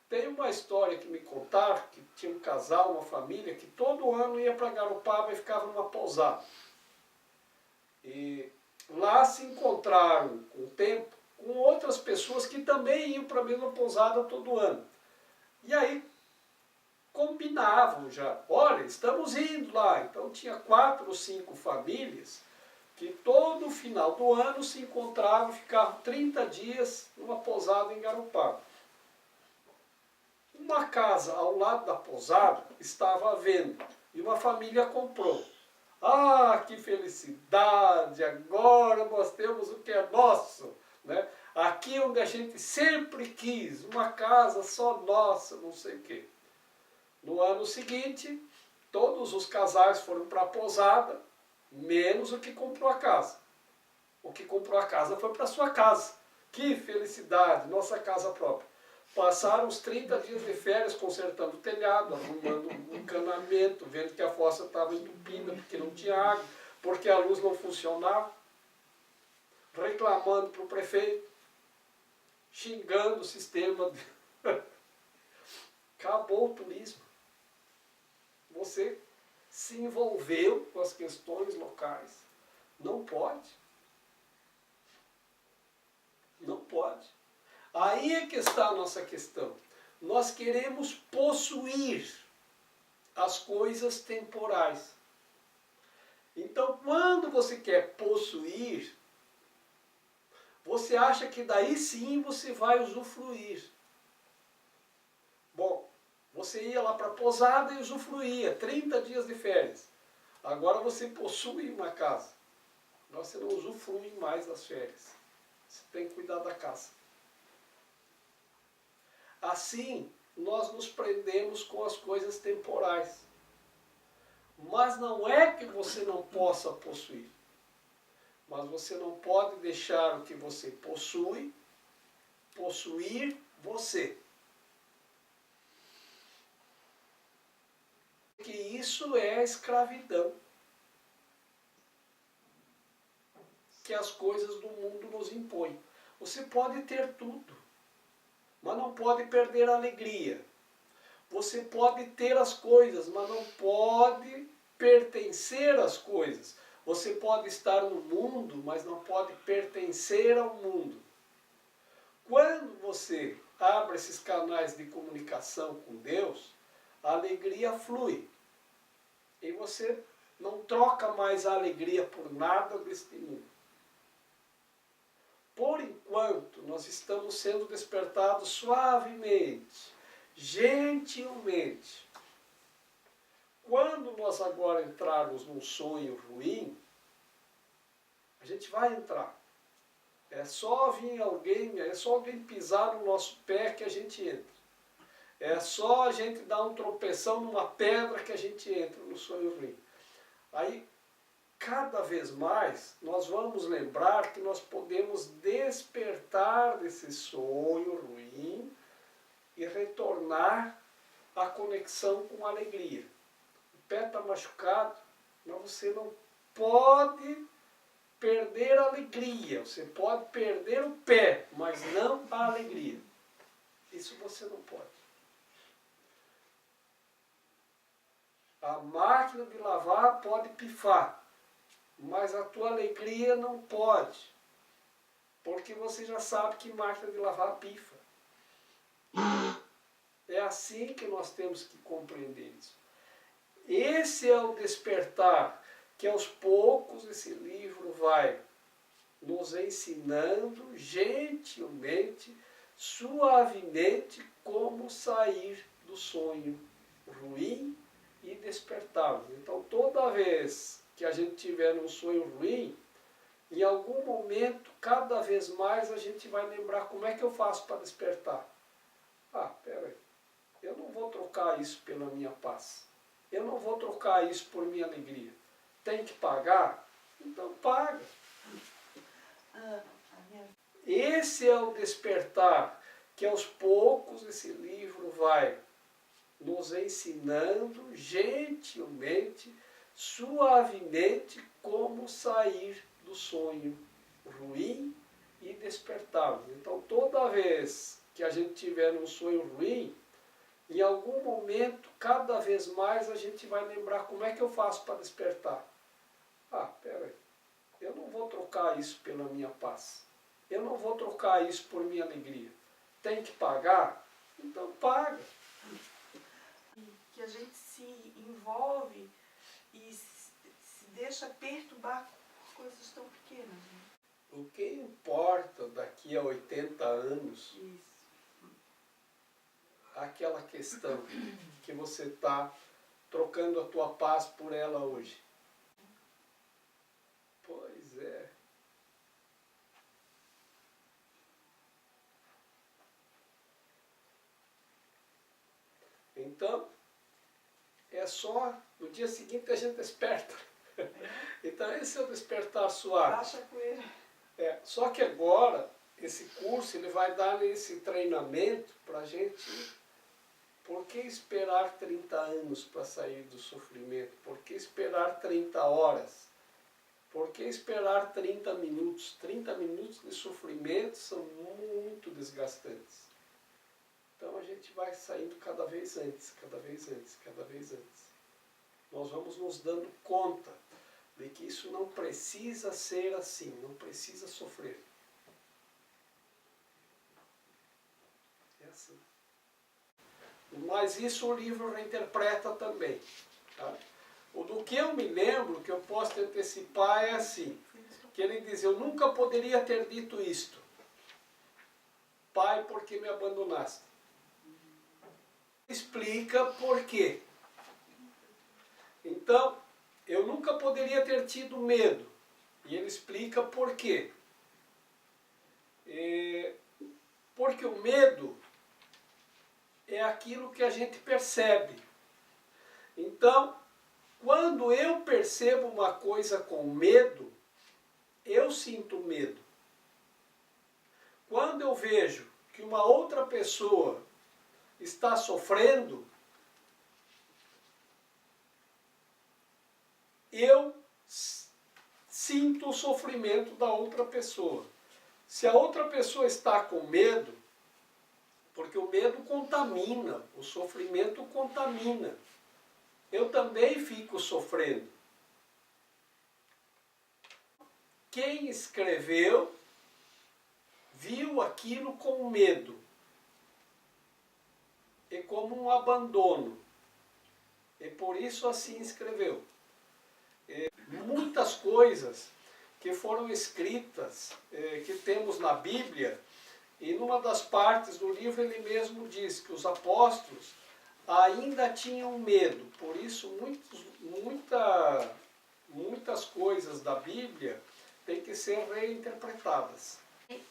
A: Tem uma história que me contaram, que tinha um casal, uma família, que todo ano ia para Garopaba e ficava numa pousada. E lá se encontraram com o tempo com outras pessoas que também iam para a mesma pousada todo ano. E aí combinavam já. Olha, estamos indo lá. Então tinha 4 ou 5 famílias que todo final do ano se encontravam e ficavam 30 dias numa pousada em Garopaba. Uma casa ao lado da pousada estava à venda e uma família comprou. Ah, que felicidade! Agora nós temos o que é nosso, né? Aqui onde a gente sempre quis, uma casa só nossa, não sei o quê. No ano seguinte, todos os casais foram para a pousada, menos o que comprou a casa. O que comprou a casa foi para sua casa. Que felicidade, nossa casa própria. Passaram os 30 dias de férias consertando o telhado, arrumando o encanamento, vendo que a fossa estava entupida porque não tinha água, porque a luz não funcionava, reclamando para o prefeito, xingando o sistema. Acabou o turismo. Você se envolveu com as questões locais. Não pode. Não pode. Aí é que está a nossa questão. Nós queremos possuir as coisas temporais. Então, quando você quer possuir, você acha que daí sim você vai usufruir. Bom, você ia lá para a pousada e usufruía, 30 dias de férias. Agora você possui uma casa. Agora você não usufrui mais das férias. Você tem que cuidar da casa. Assim, nós nos prendemos com as coisas temporais. Mas não é que você não possa possuir. Mas você não pode deixar o que você possui possuir você. Que isso é a escravidão que as coisas do mundo nos impõem. Você pode ter tudo, mas não pode perder a alegria. Você pode ter as coisas, mas não pode pertencer às coisas. Você pode estar no mundo, mas não pode pertencer ao mundo. Quando você abre esses canais de comunicação com Deus, a alegria flui. E você não troca mais a alegria por nada deste mundo. Por enquanto, nós estamos sendo despertados suavemente, gentilmente. Quando nós agora entrarmos num sonho ruim, a gente vai entrar. É só vir alguém, é só alguém pisar no nosso pé que a gente entra. É só a gente dar um tropeção numa pedra que a gente entra no sonho ruim. Aí, cada vez mais, nós vamos lembrar que nós podemos despertar desse sonho ruim e retornar à conexão com a alegria. O pé está machucado, mas você não pode perder a alegria. Você pode perder o pé, mas não a alegria. Isso você não pode. A máquina de lavar pode pifar, mas a tua alegria não pode, porque você já sabe que máquina de lavar pifa. É assim que nós temos que compreender isso. Esse é o despertar, que aos poucos esse livro vai nos ensinando gentilmente, suavemente, como sair do sonho ruim e despertá-lo. Então, toda vez que a gente tiver um sonho ruim, em algum momento, cada vez mais, a gente vai lembrar como é que eu faço para despertar. Ah, peraí, eu não vou trocar isso pela minha paz. Eu não vou trocar isso por minha alegria. Tem que pagar? Então paga. Esse é o despertar, que aos poucos esse livro vai nos ensinando gentilmente, suavemente, como sair do sonho ruim e despertá-lo. Então, toda vez que a gente tiver um sonho ruim, em algum momento, cada vez mais, a gente vai lembrar como é que eu faço para despertar. Ah, peraí, eu não vou trocar isso pela minha paz. Eu não vou trocar isso por minha alegria. Tem que pagar? Então paga.
D: que a gente se envolve e se deixa perturbar por coisas tão pequenas. Né?
A: O que importa daqui a 80 anos,
D: Isso.
A: aquela questão que você está trocando a tua paz por ela hoje. Pois é. Então, é só no dia seguinte a gente desperta. Então esse é o despertar suave.
D: Baixa a poeira.
A: Só que agora, esse curso ele vai dar esse treinamento para a gente. Por que esperar 30 anos para sair do sofrimento? Por que esperar 30 horas? Por que esperar 30 minutos? 30 minutos de sofrimento são muito desgastantes. Então a gente vai saindo cada vez antes, cada vez antes, cada vez antes. Nós vamos nos dando conta de que isso não precisa ser assim, não precisa sofrer. É assim. Mas isso o livro reinterpreta também. Tá? O do que eu me lembro, que eu posso te antecipar, é assim, que ele diz, eu nunca poderia ter dito isto. Pai, por que me abandonaste? Explica por quê. Então, eu nunca poderia ter tido medo. E ele explica por quê. Porque o medo é aquilo que a gente percebe. Então, quando eu percebo uma coisa com medo, eu sinto medo. Quando eu vejo que uma outra pessoa está sofrendo, eu sinto o sofrimento da outra pessoa. Se a outra pessoa está com medo, porque o medo contamina, o sofrimento contamina, eu também fico sofrendo. Quem escreveu viu aquilo com medo e como um abandono. E por isso assim escreveu. Muitas coisas que foram escritas, que temos na Bíblia, e numa das partes do livro ele mesmo diz que os apóstolos ainda tinham medo. Por isso muitas coisas da Bíblia têm que ser reinterpretadas.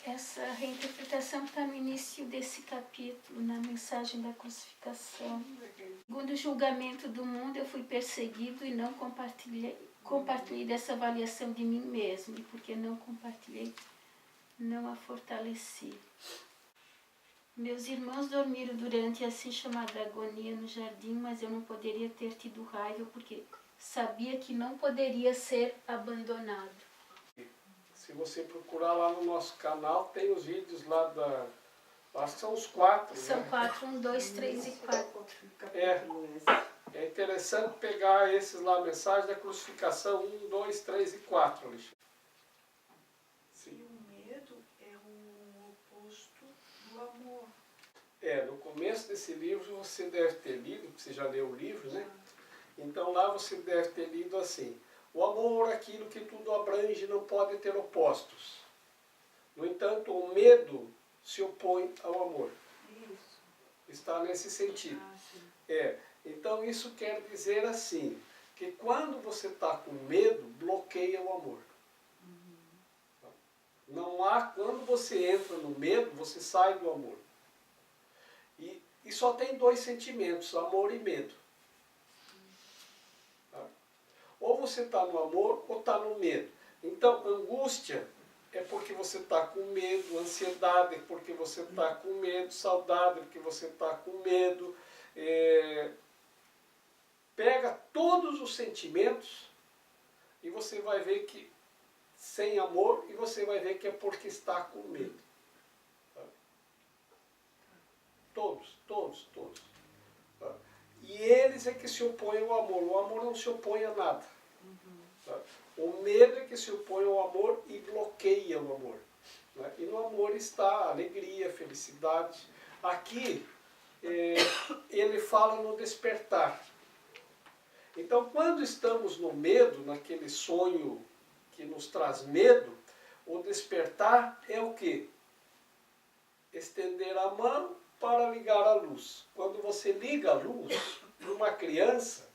B: Essa reinterpretação está no início desse capítulo, na mensagem da crucificação. Segundo o julgamento do mundo, eu fui perseguido e não compartilhei dessa avaliação de mim mesmo. E porque não compartilhei, não a fortaleci. Meus irmãos dormiram durante a assim chamada agonia no jardim, mas eu não poderia ter tido raiva porque sabia que não poderia ser abandonado.
A: Se você procurar lá no nosso canal, tem os vídeos lá da... Acho que são os 4.
B: São
A: né?
B: 4, 1, 2, 3 e 4.
A: É interessante pegar esses lá, a mensagem da crucificação 1, 2, 3 e 4, Alexandre.
D: E o medo é o oposto do amor.
A: No começo desse livro você deve ter lido, porque você já leu o livro, né? Então lá você deve ter lido assim: o amor, aquilo que tudo abrange, não pode ter opostos. No entanto, o medo se opõe ao amor.
D: Isso.
A: Está nesse sentido.
D: Sim.
A: Então isso quer dizer assim, que quando você está com medo, bloqueia o amor. Não há, quando você entra no medo, você sai do amor. E só tem 2 sentimentos, amor e medo. Tá? Ou você está no amor ou está no medo. Então, angústia é porque você está com medo, ansiedade é porque você está com medo, saudade é porque você está com medo. Pega todos os sentimentos e você vai ver que sem amor, e você vai ver que é porque está com medo. Tá? Todos. Tá? E eles é que se opõem ao amor. O amor não se opõe a nada. Tá? O medo é que se opõe ao amor e bloqueia o amor. Né? E no amor está a alegria, a felicidade. Aqui ele fala no despertar. Então, quando estamos no medo, naquele sonho que nos traz medo, o despertar é o quê? Estender a mão para ligar a luz. Quando você liga a luz para uma criança,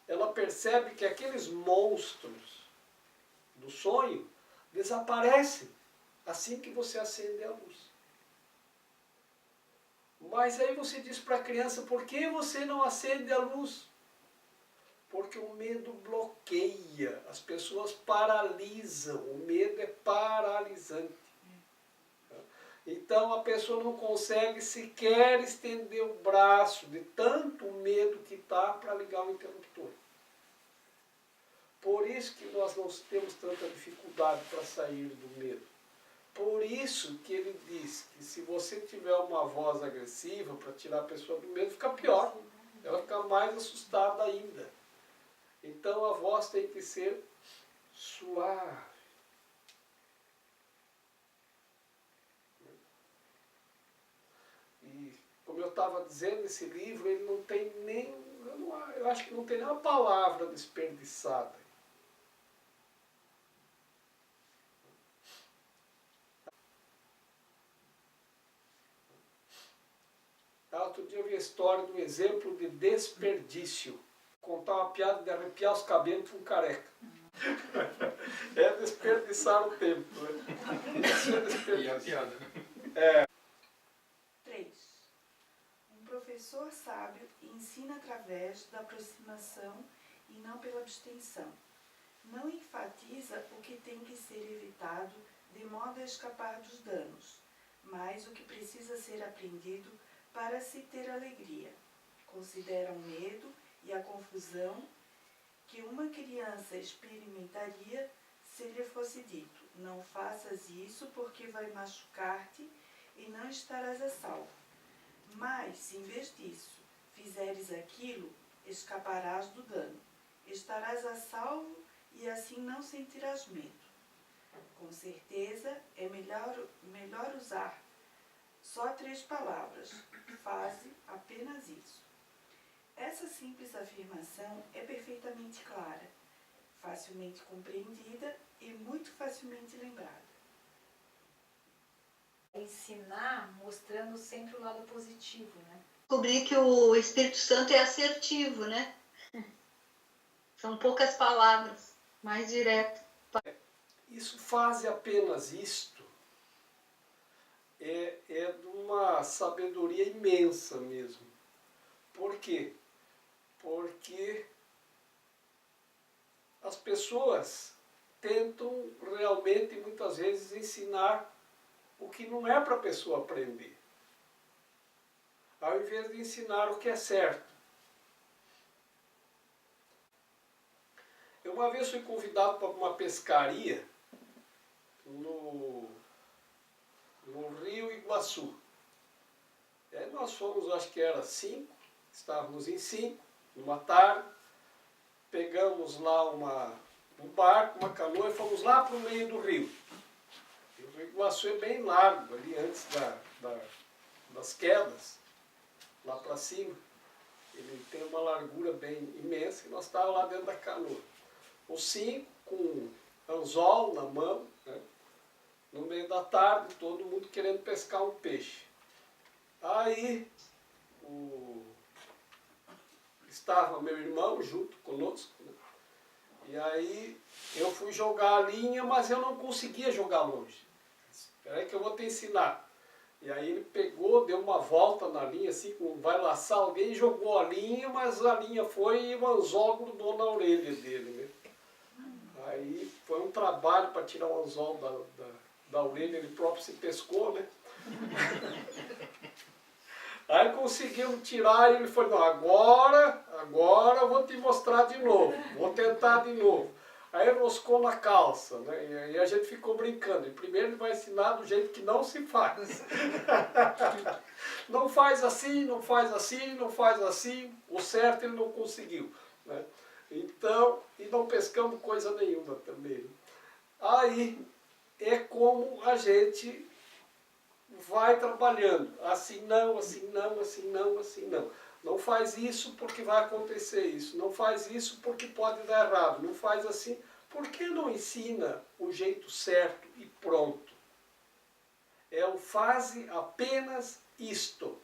A: ela percebe que aqueles monstros do sonho desaparecem assim que você acende a luz. Mas aí você diz para a criança, por que você não acende a luz? Porque o medo bloqueia, as pessoas paralisam, o medo é paralisante. Então a pessoa não consegue sequer estender o braço de tanto medo que está para ligar o interruptor. Por isso que nós não temos tanta dificuldade para sair do medo. Por isso que ele diz que se você tiver uma voz agressiva para tirar a pessoa do medo, fica pior. Ela fica mais assustada ainda. Então a voz tem que ser suave. E como eu estava dizendo, esse livro ele não tem nem, eu acho que não tem nem uma palavra desperdiçada. Outro dia eu vi a história do exemplo de desperdício. Contar uma piada de arrepiar os cabelos com um careca. É desperdiçar o tempo. Né? Isso é desperdício.
D: 3. Um professor sábio ensina através da aproximação e não pela abstenção. Não enfatiza o que tem que ser evitado de modo a escapar dos danos, mas o que precisa ser aprendido para se ter alegria. Considera o medo e a confusão que uma criança experimentaria se lhe fosse dito: não faças isso porque vai machucar-te e não estarás a salvo. Mas, se em vez disso fizeres aquilo, escaparás do dano. Estarás a salvo e assim não sentirás medo. Com certeza é melhor usar só 3 palavras. Faze apenas isso. Essa simples afirmação é perfeitamente clara, facilmente compreendida e muito facilmente lembrada.
E: Ensinar mostrando sempre o lado positivo, né?
C: Descobri que o Espírito Santo é assertivo, né? São poucas palavras, mais direto.
A: Isso faz apenas isto. É de uma sabedoria imensa mesmo. Por quê? Porque as pessoas tentam realmente, muitas vezes, ensinar o que não é para a pessoa aprender, ao invés de ensinar o que é certo. Eu uma vez fui convidado para uma pescaria no Rio Iguaçu. E aí nós fomos, acho que era 5, estávamos em 5, numa tarde, pegamos lá um barco, uma canoa e fomos lá para o meio do rio. E o Rio Iguaçu é bem largo, ali antes das quedas, lá para cima. Ele tem uma largura bem imensa e nós estávamos lá dentro da canoa. Os 5 com anzol na mão, né? No meio da tarde, todo mundo querendo pescar um peixe. Aí estava meu irmão junto conosco, né? E aí eu fui jogar a linha, mas eu não conseguia jogar longe. Espera aí que eu vou te ensinar. E aí ele pegou, deu uma volta na linha, assim, como vai laçar alguém, jogou a linha, mas a linha foi e o anzol grudou na orelha dele, né? Aí foi um trabalho para tirar o anzol da orelha, ele próprio se pescou, né? Aí conseguimos tirar e ele falou, não, agora eu vou te mostrar de novo, vou tentar de novo. Aí enroscou na calça, né? E a gente ficou brincando. E primeiro ele vai ensinar do jeito que não se faz. Não faz assim, não faz assim, não faz assim. O certo ele não conseguiu, né? Então, e não pescamos coisa nenhuma também. Aí é como a gente vai trabalhando. Assim não, assim não, assim não, assim não. Não faz isso porque vai acontecer isso. Não faz isso porque pode dar errado. Não faz assim. Por que não ensina o jeito certo e pronto? É o faze apenas isto.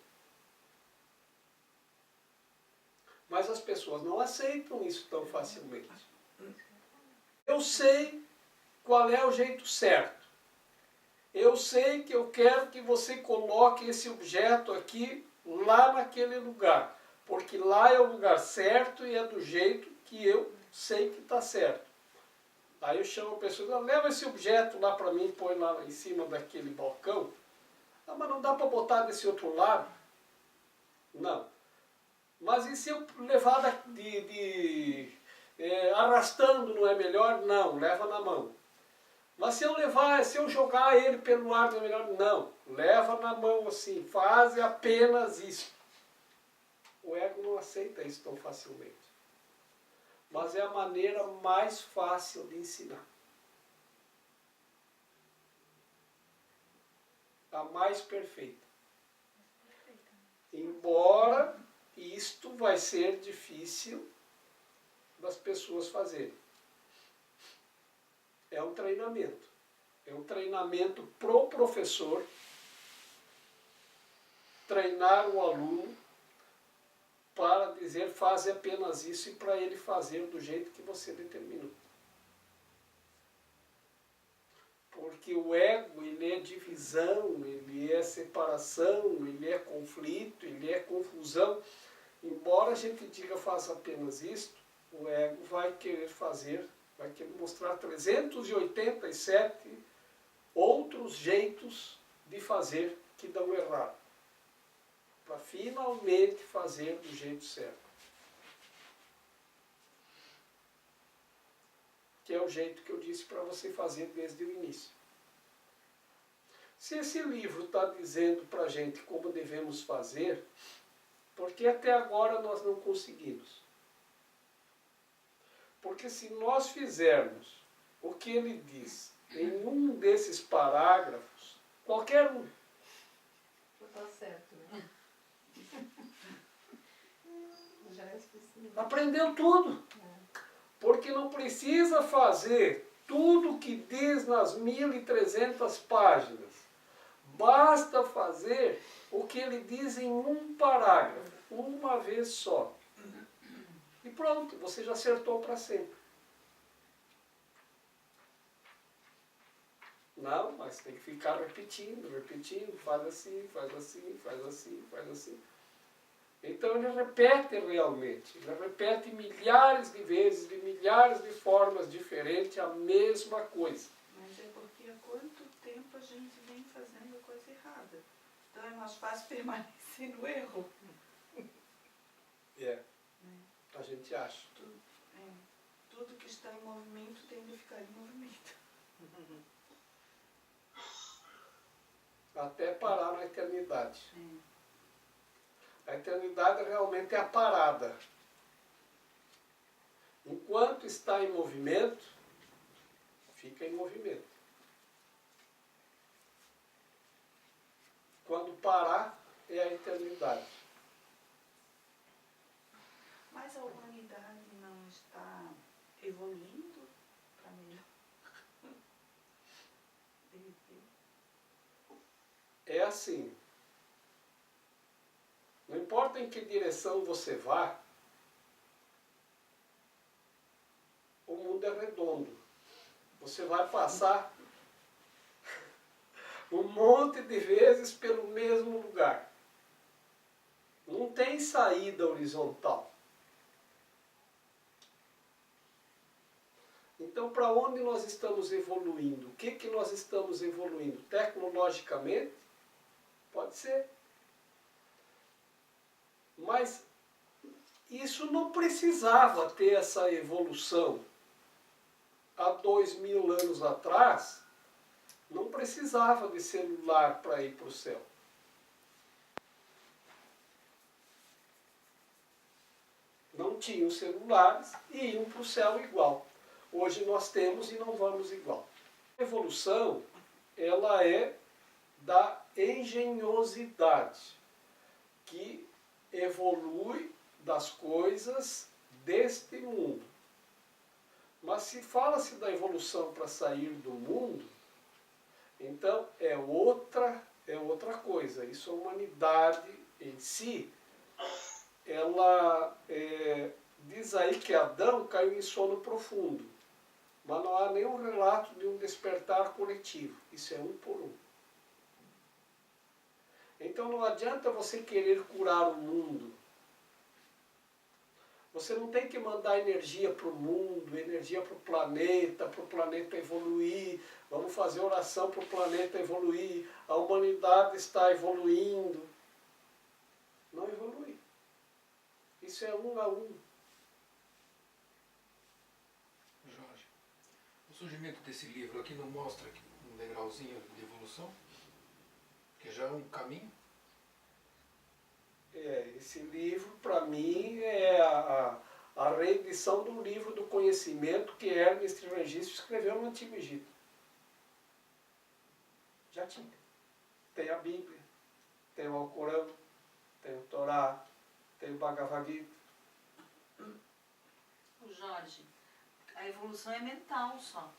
A: Mas as pessoas não aceitam isso tão facilmente. Eu sei qual é o jeito certo. Eu sei que eu quero que você coloque esse objeto aqui lá naquele lugar. Porque lá é o lugar certo e é do jeito que eu sei que está certo. Aí eu chamo a pessoa, leva esse objeto lá para mim, põe lá em cima daquele balcão. Ah, mas não dá para botar desse outro lado? Não. Mas e se eu levar arrastando, não é melhor? Não, leva na mão. Mas se eu jogar ele pelo ar, não é melhor? Não, leva na mão assim, faz apenas isso. O ego não aceita isso tão facilmente. Mas é a maneira mais fácil de ensinar. A mais perfeita. Embora isto vai ser difícil das pessoas fazerem. É um treinamento. É um treinamento pro professor treinar o aluno para dizer faze apenas isso e para ele fazer do jeito que você determinou. Porque o ego, ele é divisão, ele é separação, ele é conflito, ele é confusão. Embora a gente diga faça apenas isto, o ego vai querer fazer, vai querer mostrar 387 outros jeitos de fazer que dão errado. Para finalmente fazer do jeito certo. Que é o jeito que eu disse para você fazer desde o início. Se esse livro está dizendo para a gente como devemos fazer, por que até agora nós não conseguimos? Porque se nós fizermos o que ele diz em um desses parágrafos, qualquer um,
E: Tá certo, né? Já é suficiente.
A: aprendeu tudo. Porque não precisa fazer tudo o que diz nas 1.300 páginas. Basta fazer o que ele diz em um parágrafo, uma vez só. E pronto, você já acertou para sempre. Não, mas tem que ficar repetindo, repetindo, faz assim, faz assim, faz assim, faz assim. Então ele repete realmente, ele repete milhares de vezes, de milhares de formas diferentes, a mesma coisa.
D: Mas é porque há quanto tempo a gente vem fazendo a coisa errada. Então é mais fácil permanecer no erro.
A: É, a gente acha.
D: Tudo que está em movimento tende a ficar em movimento.
A: Até parar na eternidade. A eternidade realmente é a parada. Enquanto está em movimento, fica em movimento. Quando parar, é a eternidade.
D: Mas a humanidade não está evoluindo para melhor.
A: É assim. Não importa em que direção você vá, o mundo é redondo. Você vai passar um monte de vezes pelo mesmo lugar. Não tem saída horizontal. Então, para onde nós estamos evoluindo? O que nós estamos evoluindo? Tecnologicamente? Pode ser. Mas isso não precisava ter essa evolução. Há 2000 anos atrás, não precisava de celular para ir para o céu. Não tinham celulares e iam para o céu igual. Hoje nós temos e não vamos igual. A evolução, ela é da engenhosidade, que evolui das coisas deste mundo. Mas se fala-se da evolução para sair do mundo, então é outra coisa. Isso, a humanidade em si, ela diz aí que Adão caiu em sono profundo, mas não há nenhum relato de um despertar coletivo. Isso é um por um. Então não adianta você querer curar o mundo. Você não tem que mandar energia para o mundo, energia para o planeta evoluir. Vamos fazer oração para o planeta evoluir. A humanidade está evoluindo. Não evolui. Isso é um a um.
I: Jorge, o surgimento desse livro aqui não mostra um degrauzinho de evolução? Que já é um caminho?
A: Esse livro, para mim, é a reedição do livro do conhecimento que Hermes Trismegisto escreveu no Antigo Egito. Já tinha. Tem a Bíblia, tem o Alcorão, tem o Torá, tem o Bhagavad Gita.
J: O Jorge, a evolução é mental só.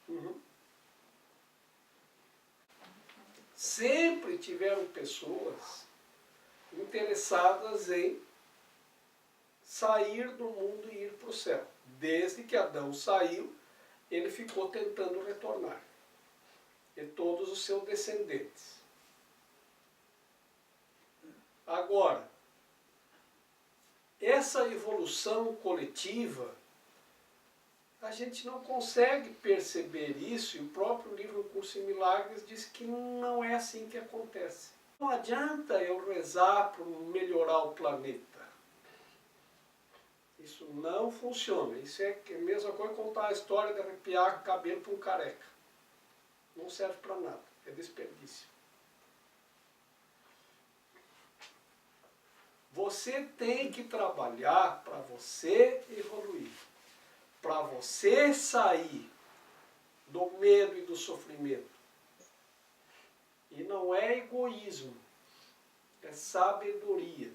A: Uhum. Sempre tiveram pessoas interessadas em sair do mundo e ir para o céu. Desde que Adão saiu, ele ficou tentando retornar. E todos os seus descendentes. Agora, essa evolução coletiva, a gente não consegue perceber isso, e o próprio livro O Curso em Milagres diz que não é assim que acontece. Não adianta eu rezar para melhorar o planeta. Isso não funciona. Isso é a mesma coisa que contar a história de arrepiar cabelo para um careca. Não serve para nada. É desperdício. Você tem que trabalhar para você evoluir. Para você sair do medo e do sofrimento. E não é egoísmo, é sabedoria.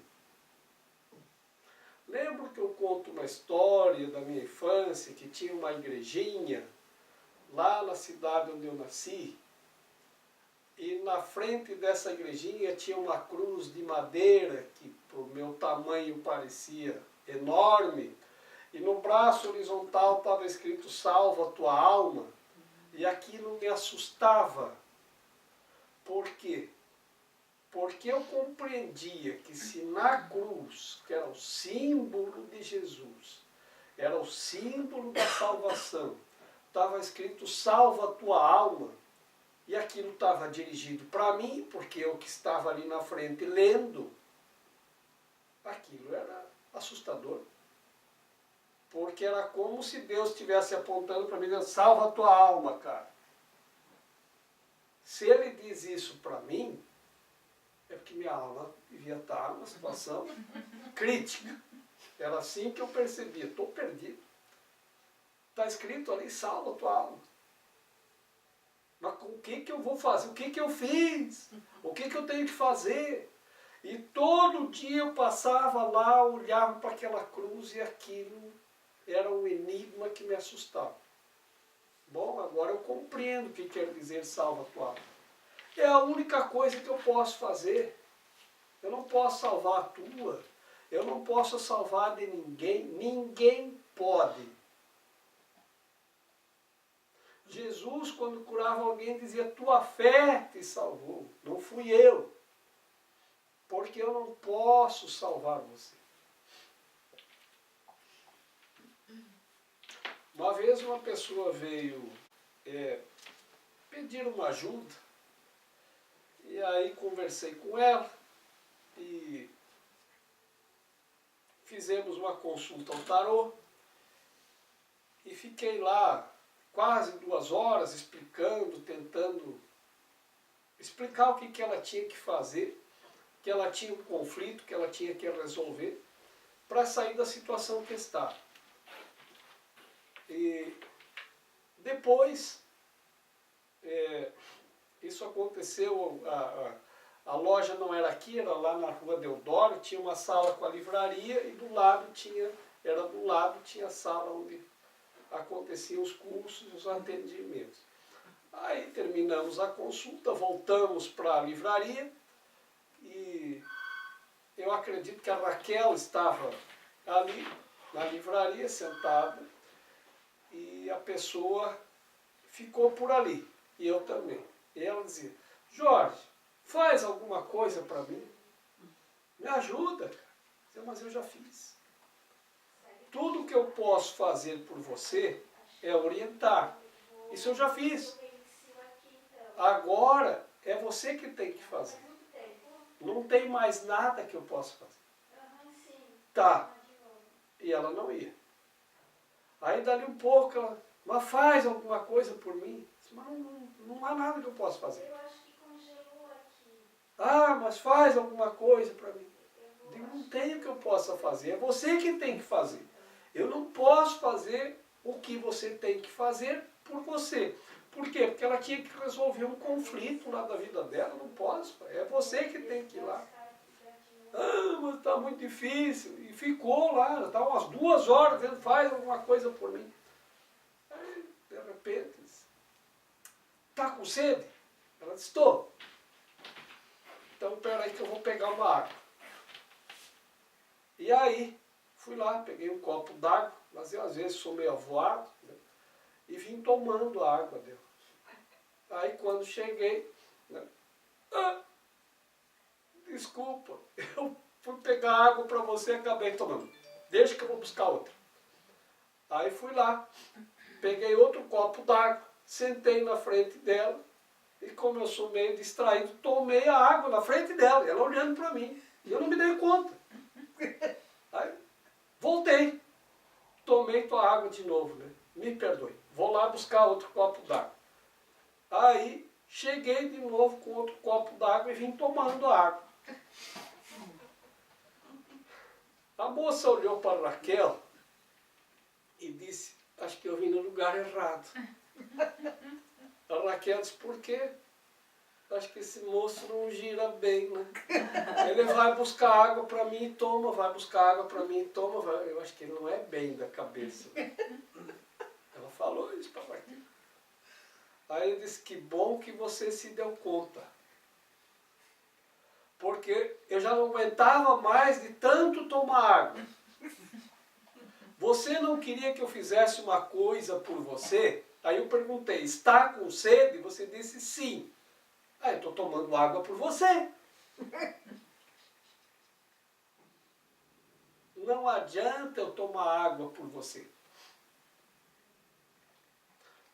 A: Lembro que eu conto uma história da minha infância, que tinha uma igrejinha lá na cidade onde eu nasci, e na frente dessa igrejinha tinha uma cruz de madeira, que para o meu tamanho parecia enorme, e no braço horizontal estava escrito "Salva a tua alma", e aquilo me assustava. Por quê? Porque eu compreendia que se na cruz, que era o símbolo de Jesus, era o símbolo da salvação, estava escrito "Salva a tua alma", e aquilo estava dirigido para mim, porque eu que estava ali na frente lendo, aquilo era assustador. Porque era como se Deus estivesse apontando para mim, dizendo: "Salva a tua alma, cara". Se ele diz isso para mim, é porque minha alma devia estar numa situação crítica. Era assim que eu percebia: estou perdido. Está escrito ali: "Salva a tua alma". Mas com o que eu vou fazer? O que eu fiz? O que eu tenho que fazer? E todo dia eu passava lá, olhava para aquela cruz, e aquilo era um enigma que me assustava. Bom, agora eu compreendo o que quer dizer "salva a tua alma". É a única coisa que eu posso fazer. Eu não posso salvar a tua. Eu não posso salvar de ninguém. Ninguém pode. Jesus, quando curava alguém, dizia: "Tua fé te salvou". Não fui eu. Porque eu não posso salvar você. Uma vez uma pessoa veio pedir uma ajuda, e aí conversei com ela, e fizemos uma consulta ao tarô, e fiquei lá quase 2 horas explicando, tentando explicar o que ela tinha que fazer, que ela tinha um conflito, que ela tinha que resolver, para sair da situação que estava. E depois, Isso aconteceu, a loja não era aqui, era lá na Rua Deodoro, tinha uma sala com a livraria e do lado tinha a sala onde aconteciam os cursos e os atendimentos. Aí terminamos a consulta, voltamos para a livraria e eu acredito que a Raquel estava ali na livraria sentada e a pessoa ficou por ali, e eu também. E ela dizia, Jorge, faz alguma coisa para mim, me ajuda, cara. Eu dizia, mas eu já fiz. Tudo que eu posso fazer por você é orientar. Isso eu já fiz. Agora é você que tem que fazer. Não tem mais nada que eu possa fazer. Tá. E ela não ia. Aí dali um pouco ela, mas faz alguma coisa por mim. Mas não há nada que eu possa fazer.
B: Eu acho que congelou aqui.
A: Ah, mas faz alguma coisa para mim. Eu não tenho que eu possa fazer. É você que tem que fazer. Eu não posso fazer o que você tem que fazer por você. Por quê? Porque ela tinha que resolver um conflito lá da vida dela. Não posso. É você que tem que ir lá. Ah, mas está muito difícil. E ficou lá. Estava umas 2 horas dizendo, faz alguma coisa por mim. Aí, de repente, está com sede? Ela disse, estou. Então, espera aí que eu vou pegar uma água. E aí, fui lá, peguei um copo d'água, mas eu às vezes sou meio avoado, né, e vim tomando a água dela. Aí quando cheguei, né, desculpa, eu fui pegar água para você e acabei tomando. Deixa que eu vou buscar outra. Aí fui lá, peguei outro copo d'água, sentei na frente dela, e como eu sou meio distraído, tomei a água na frente dela, ela olhando para mim, e eu não me dei conta. Aí, voltei, tomei tua água de novo, né? Me perdoe, vou lá buscar outro copo d'água. Aí, cheguei de novo com outro copo d'água e vim tomando a água. A moça olhou para a Raquel e disse, acho que eu vim no lugar errado. A Raquel disse, por quê? Acho que esse moço não gira bem, né? Ele vai buscar água para mim e toma, vai buscar água para mim e toma. Eu acho que ele não é bem da cabeça. Ela falou isso para Raquel. Aí ele disse, que bom que você se deu conta. Porque eu já não aguentava mais de tanto tomar água. Você não queria que eu fizesse uma coisa por você? Aí eu perguntei, está com sede? Você disse sim. Ah, eu estou tomando água por você. Não adianta eu tomar água por você.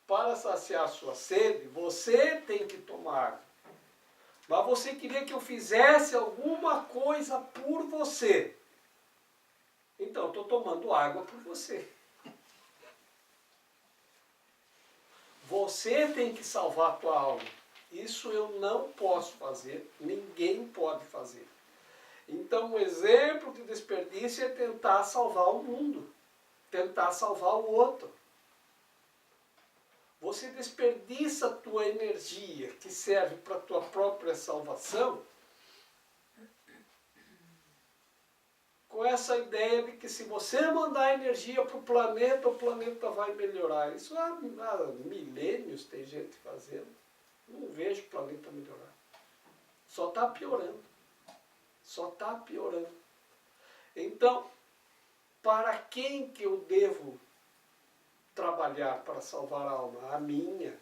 A: Para saciar sua sede, você tem que tomar água. Mas você queria que eu fizesse alguma coisa por você. Então, eu estou tomando água por você. Você tem que salvar a tua alma. Isso eu não posso fazer, ninguém pode fazer. Então, um exemplo de desperdício é tentar salvar o mundo, tentar salvar o outro. Você desperdiça a tua energia, que serve para a tua própria salvação, com essa ideia de que se você mandar energia para o planeta vai melhorar. Isso há milênios tem gente fazendo. Não vejo o planeta melhorar. Só está piorando. Só está piorando. Então, para quem que eu devo trabalhar para salvar a alma? A minha.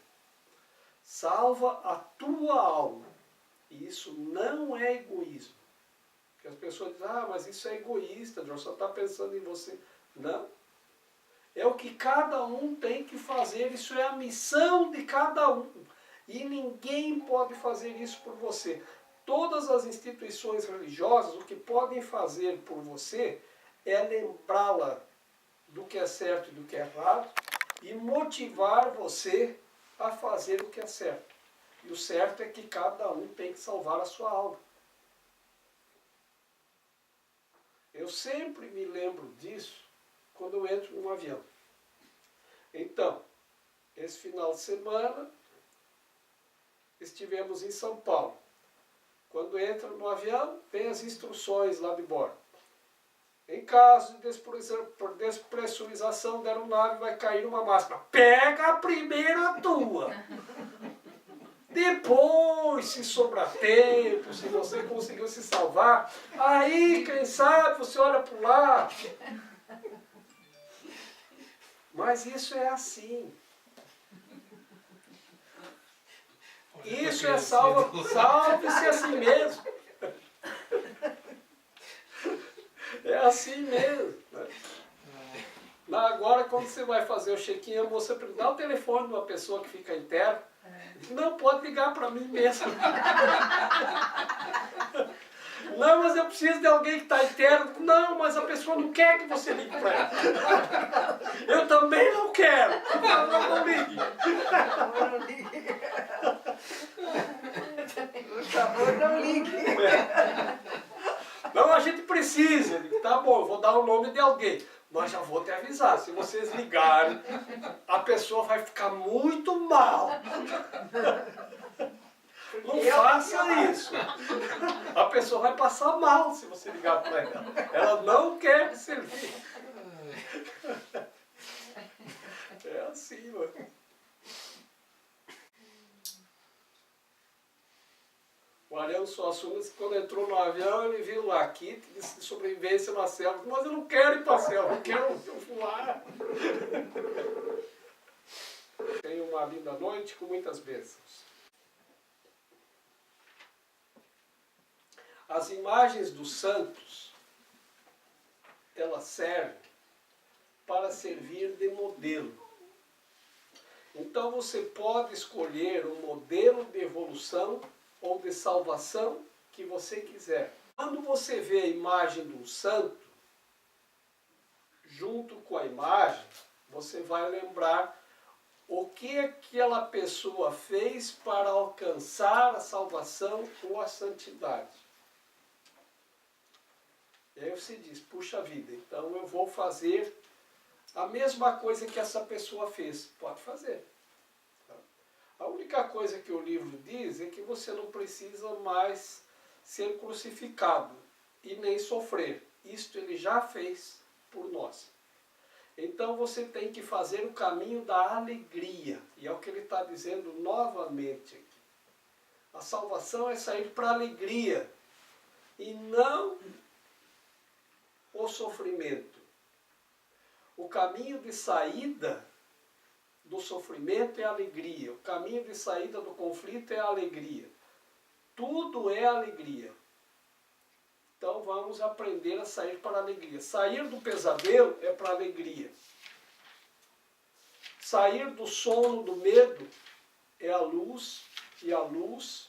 A: Salva a tua alma. E isso não é egoísmo. Porque as pessoas dizem, ah, mas isso é egoísta, Jorge, só está pensando em você. Não. É o que cada um tem que fazer. Isso é a missão de cada um. E ninguém pode fazer isso por você. Todas as instituições religiosas, o que podem fazer por você é lembrá-la do que é certo e do que é errado e motivar você a fazer o que é certo. E o certo é que cada um tem que salvar a sua alma. Eu sempre me lembro disso quando eu entro num avião. Então, esse final de semana, estivemos em São Paulo. Quando entra no avião, tem as instruções lá de bordo. Em caso de despressurização da aeronave, vai cair uma máscara. Pega primeiro a tua. Depois, se sobrar tempo, se você conseguiu se salvar, aí, quem sabe, você olha para o lado. Mas isso é assim. Isso é salve-se assim mesmo. É assim mesmo. Né? Agora, quando você vai fazer o check-in, você dá o telefone de uma pessoa que fica interna. Não, pode ligar para mim mesmo. Não, mas eu preciso de alguém que está interno. Não, mas a pessoa não quer que você ligue para ela. Eu também não quero. Não ligue.
F: Por favor, não ligue.
A: Não, a gente precisa. Tá bom, eu vou dar o nome de alguém. Mas já vou te avisar, se vocês ligarem, a pessoa vai ficar muito mal. Não faça isso. A pessoa vai passar mal se você ligar para ela. Ela não quer que você ligue. É assim, mano. O Ariano Suassuna, quando entrou no avião, ele viu lá, kit de sobrevivência na selva. Mas eu não quero ir para a selva, eu quero voar. Tenha uma linda noite com muitas bênçãos. As imagens dos santos, elas servem para servir de modelo. Então você pode escolher um modelo de evolução ou de salvação que você quiser. Quando você vê a imagem de um santo, junto com a imagem, você vai lembrar o que aquela pessoa fez para alcançar a salvação ou a santidade. E aí você diz, puxa vida, então eu vou fazer a mesma coisa que essa pessoa fez. Pode fazer. A única coisa que o livro diz é que você não precisa mais ser crucificado e nem sofrer. Isto ele já fez por nós. Então você tem que fazer o caminho da alegria. E é o que ele está dizendo novamente aqui. A salvação é sair para a alegria e não o sofrimento. O caminho de saída do sofrimento é a alegria. O caminho de saída do conflito é a alegria. Tudo é alegria. Então vamos aprender a sair para a alegria. Sair do pesadelo é para a alegria. Sair do sono, do medo, é a luz, e a luz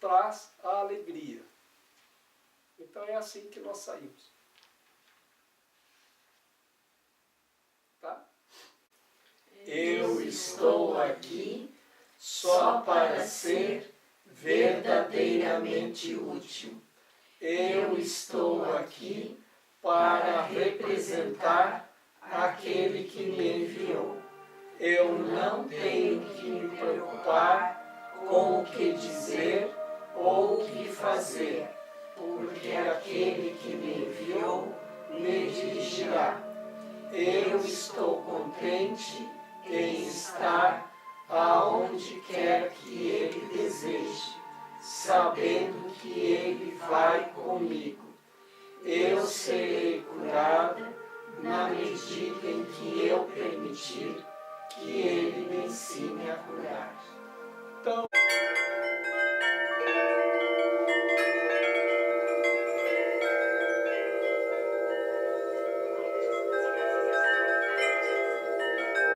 A: traz a alegria. Então é assim que nós saímos. Tá? Eu estou aqui só para ser verdadeiramente útil. Eu estou aqui para representar aquele que me enviou. Eu não tenho que me preocupar com o que dizer ou o que fazer, porque aquele que me enviou me dirigirá. Eu estou contente em estar aonde quer que Ele deseje, sabendo que Ele vai comigo. Eu serei curada na medida em que eu permitir que Ele me ensine a curar.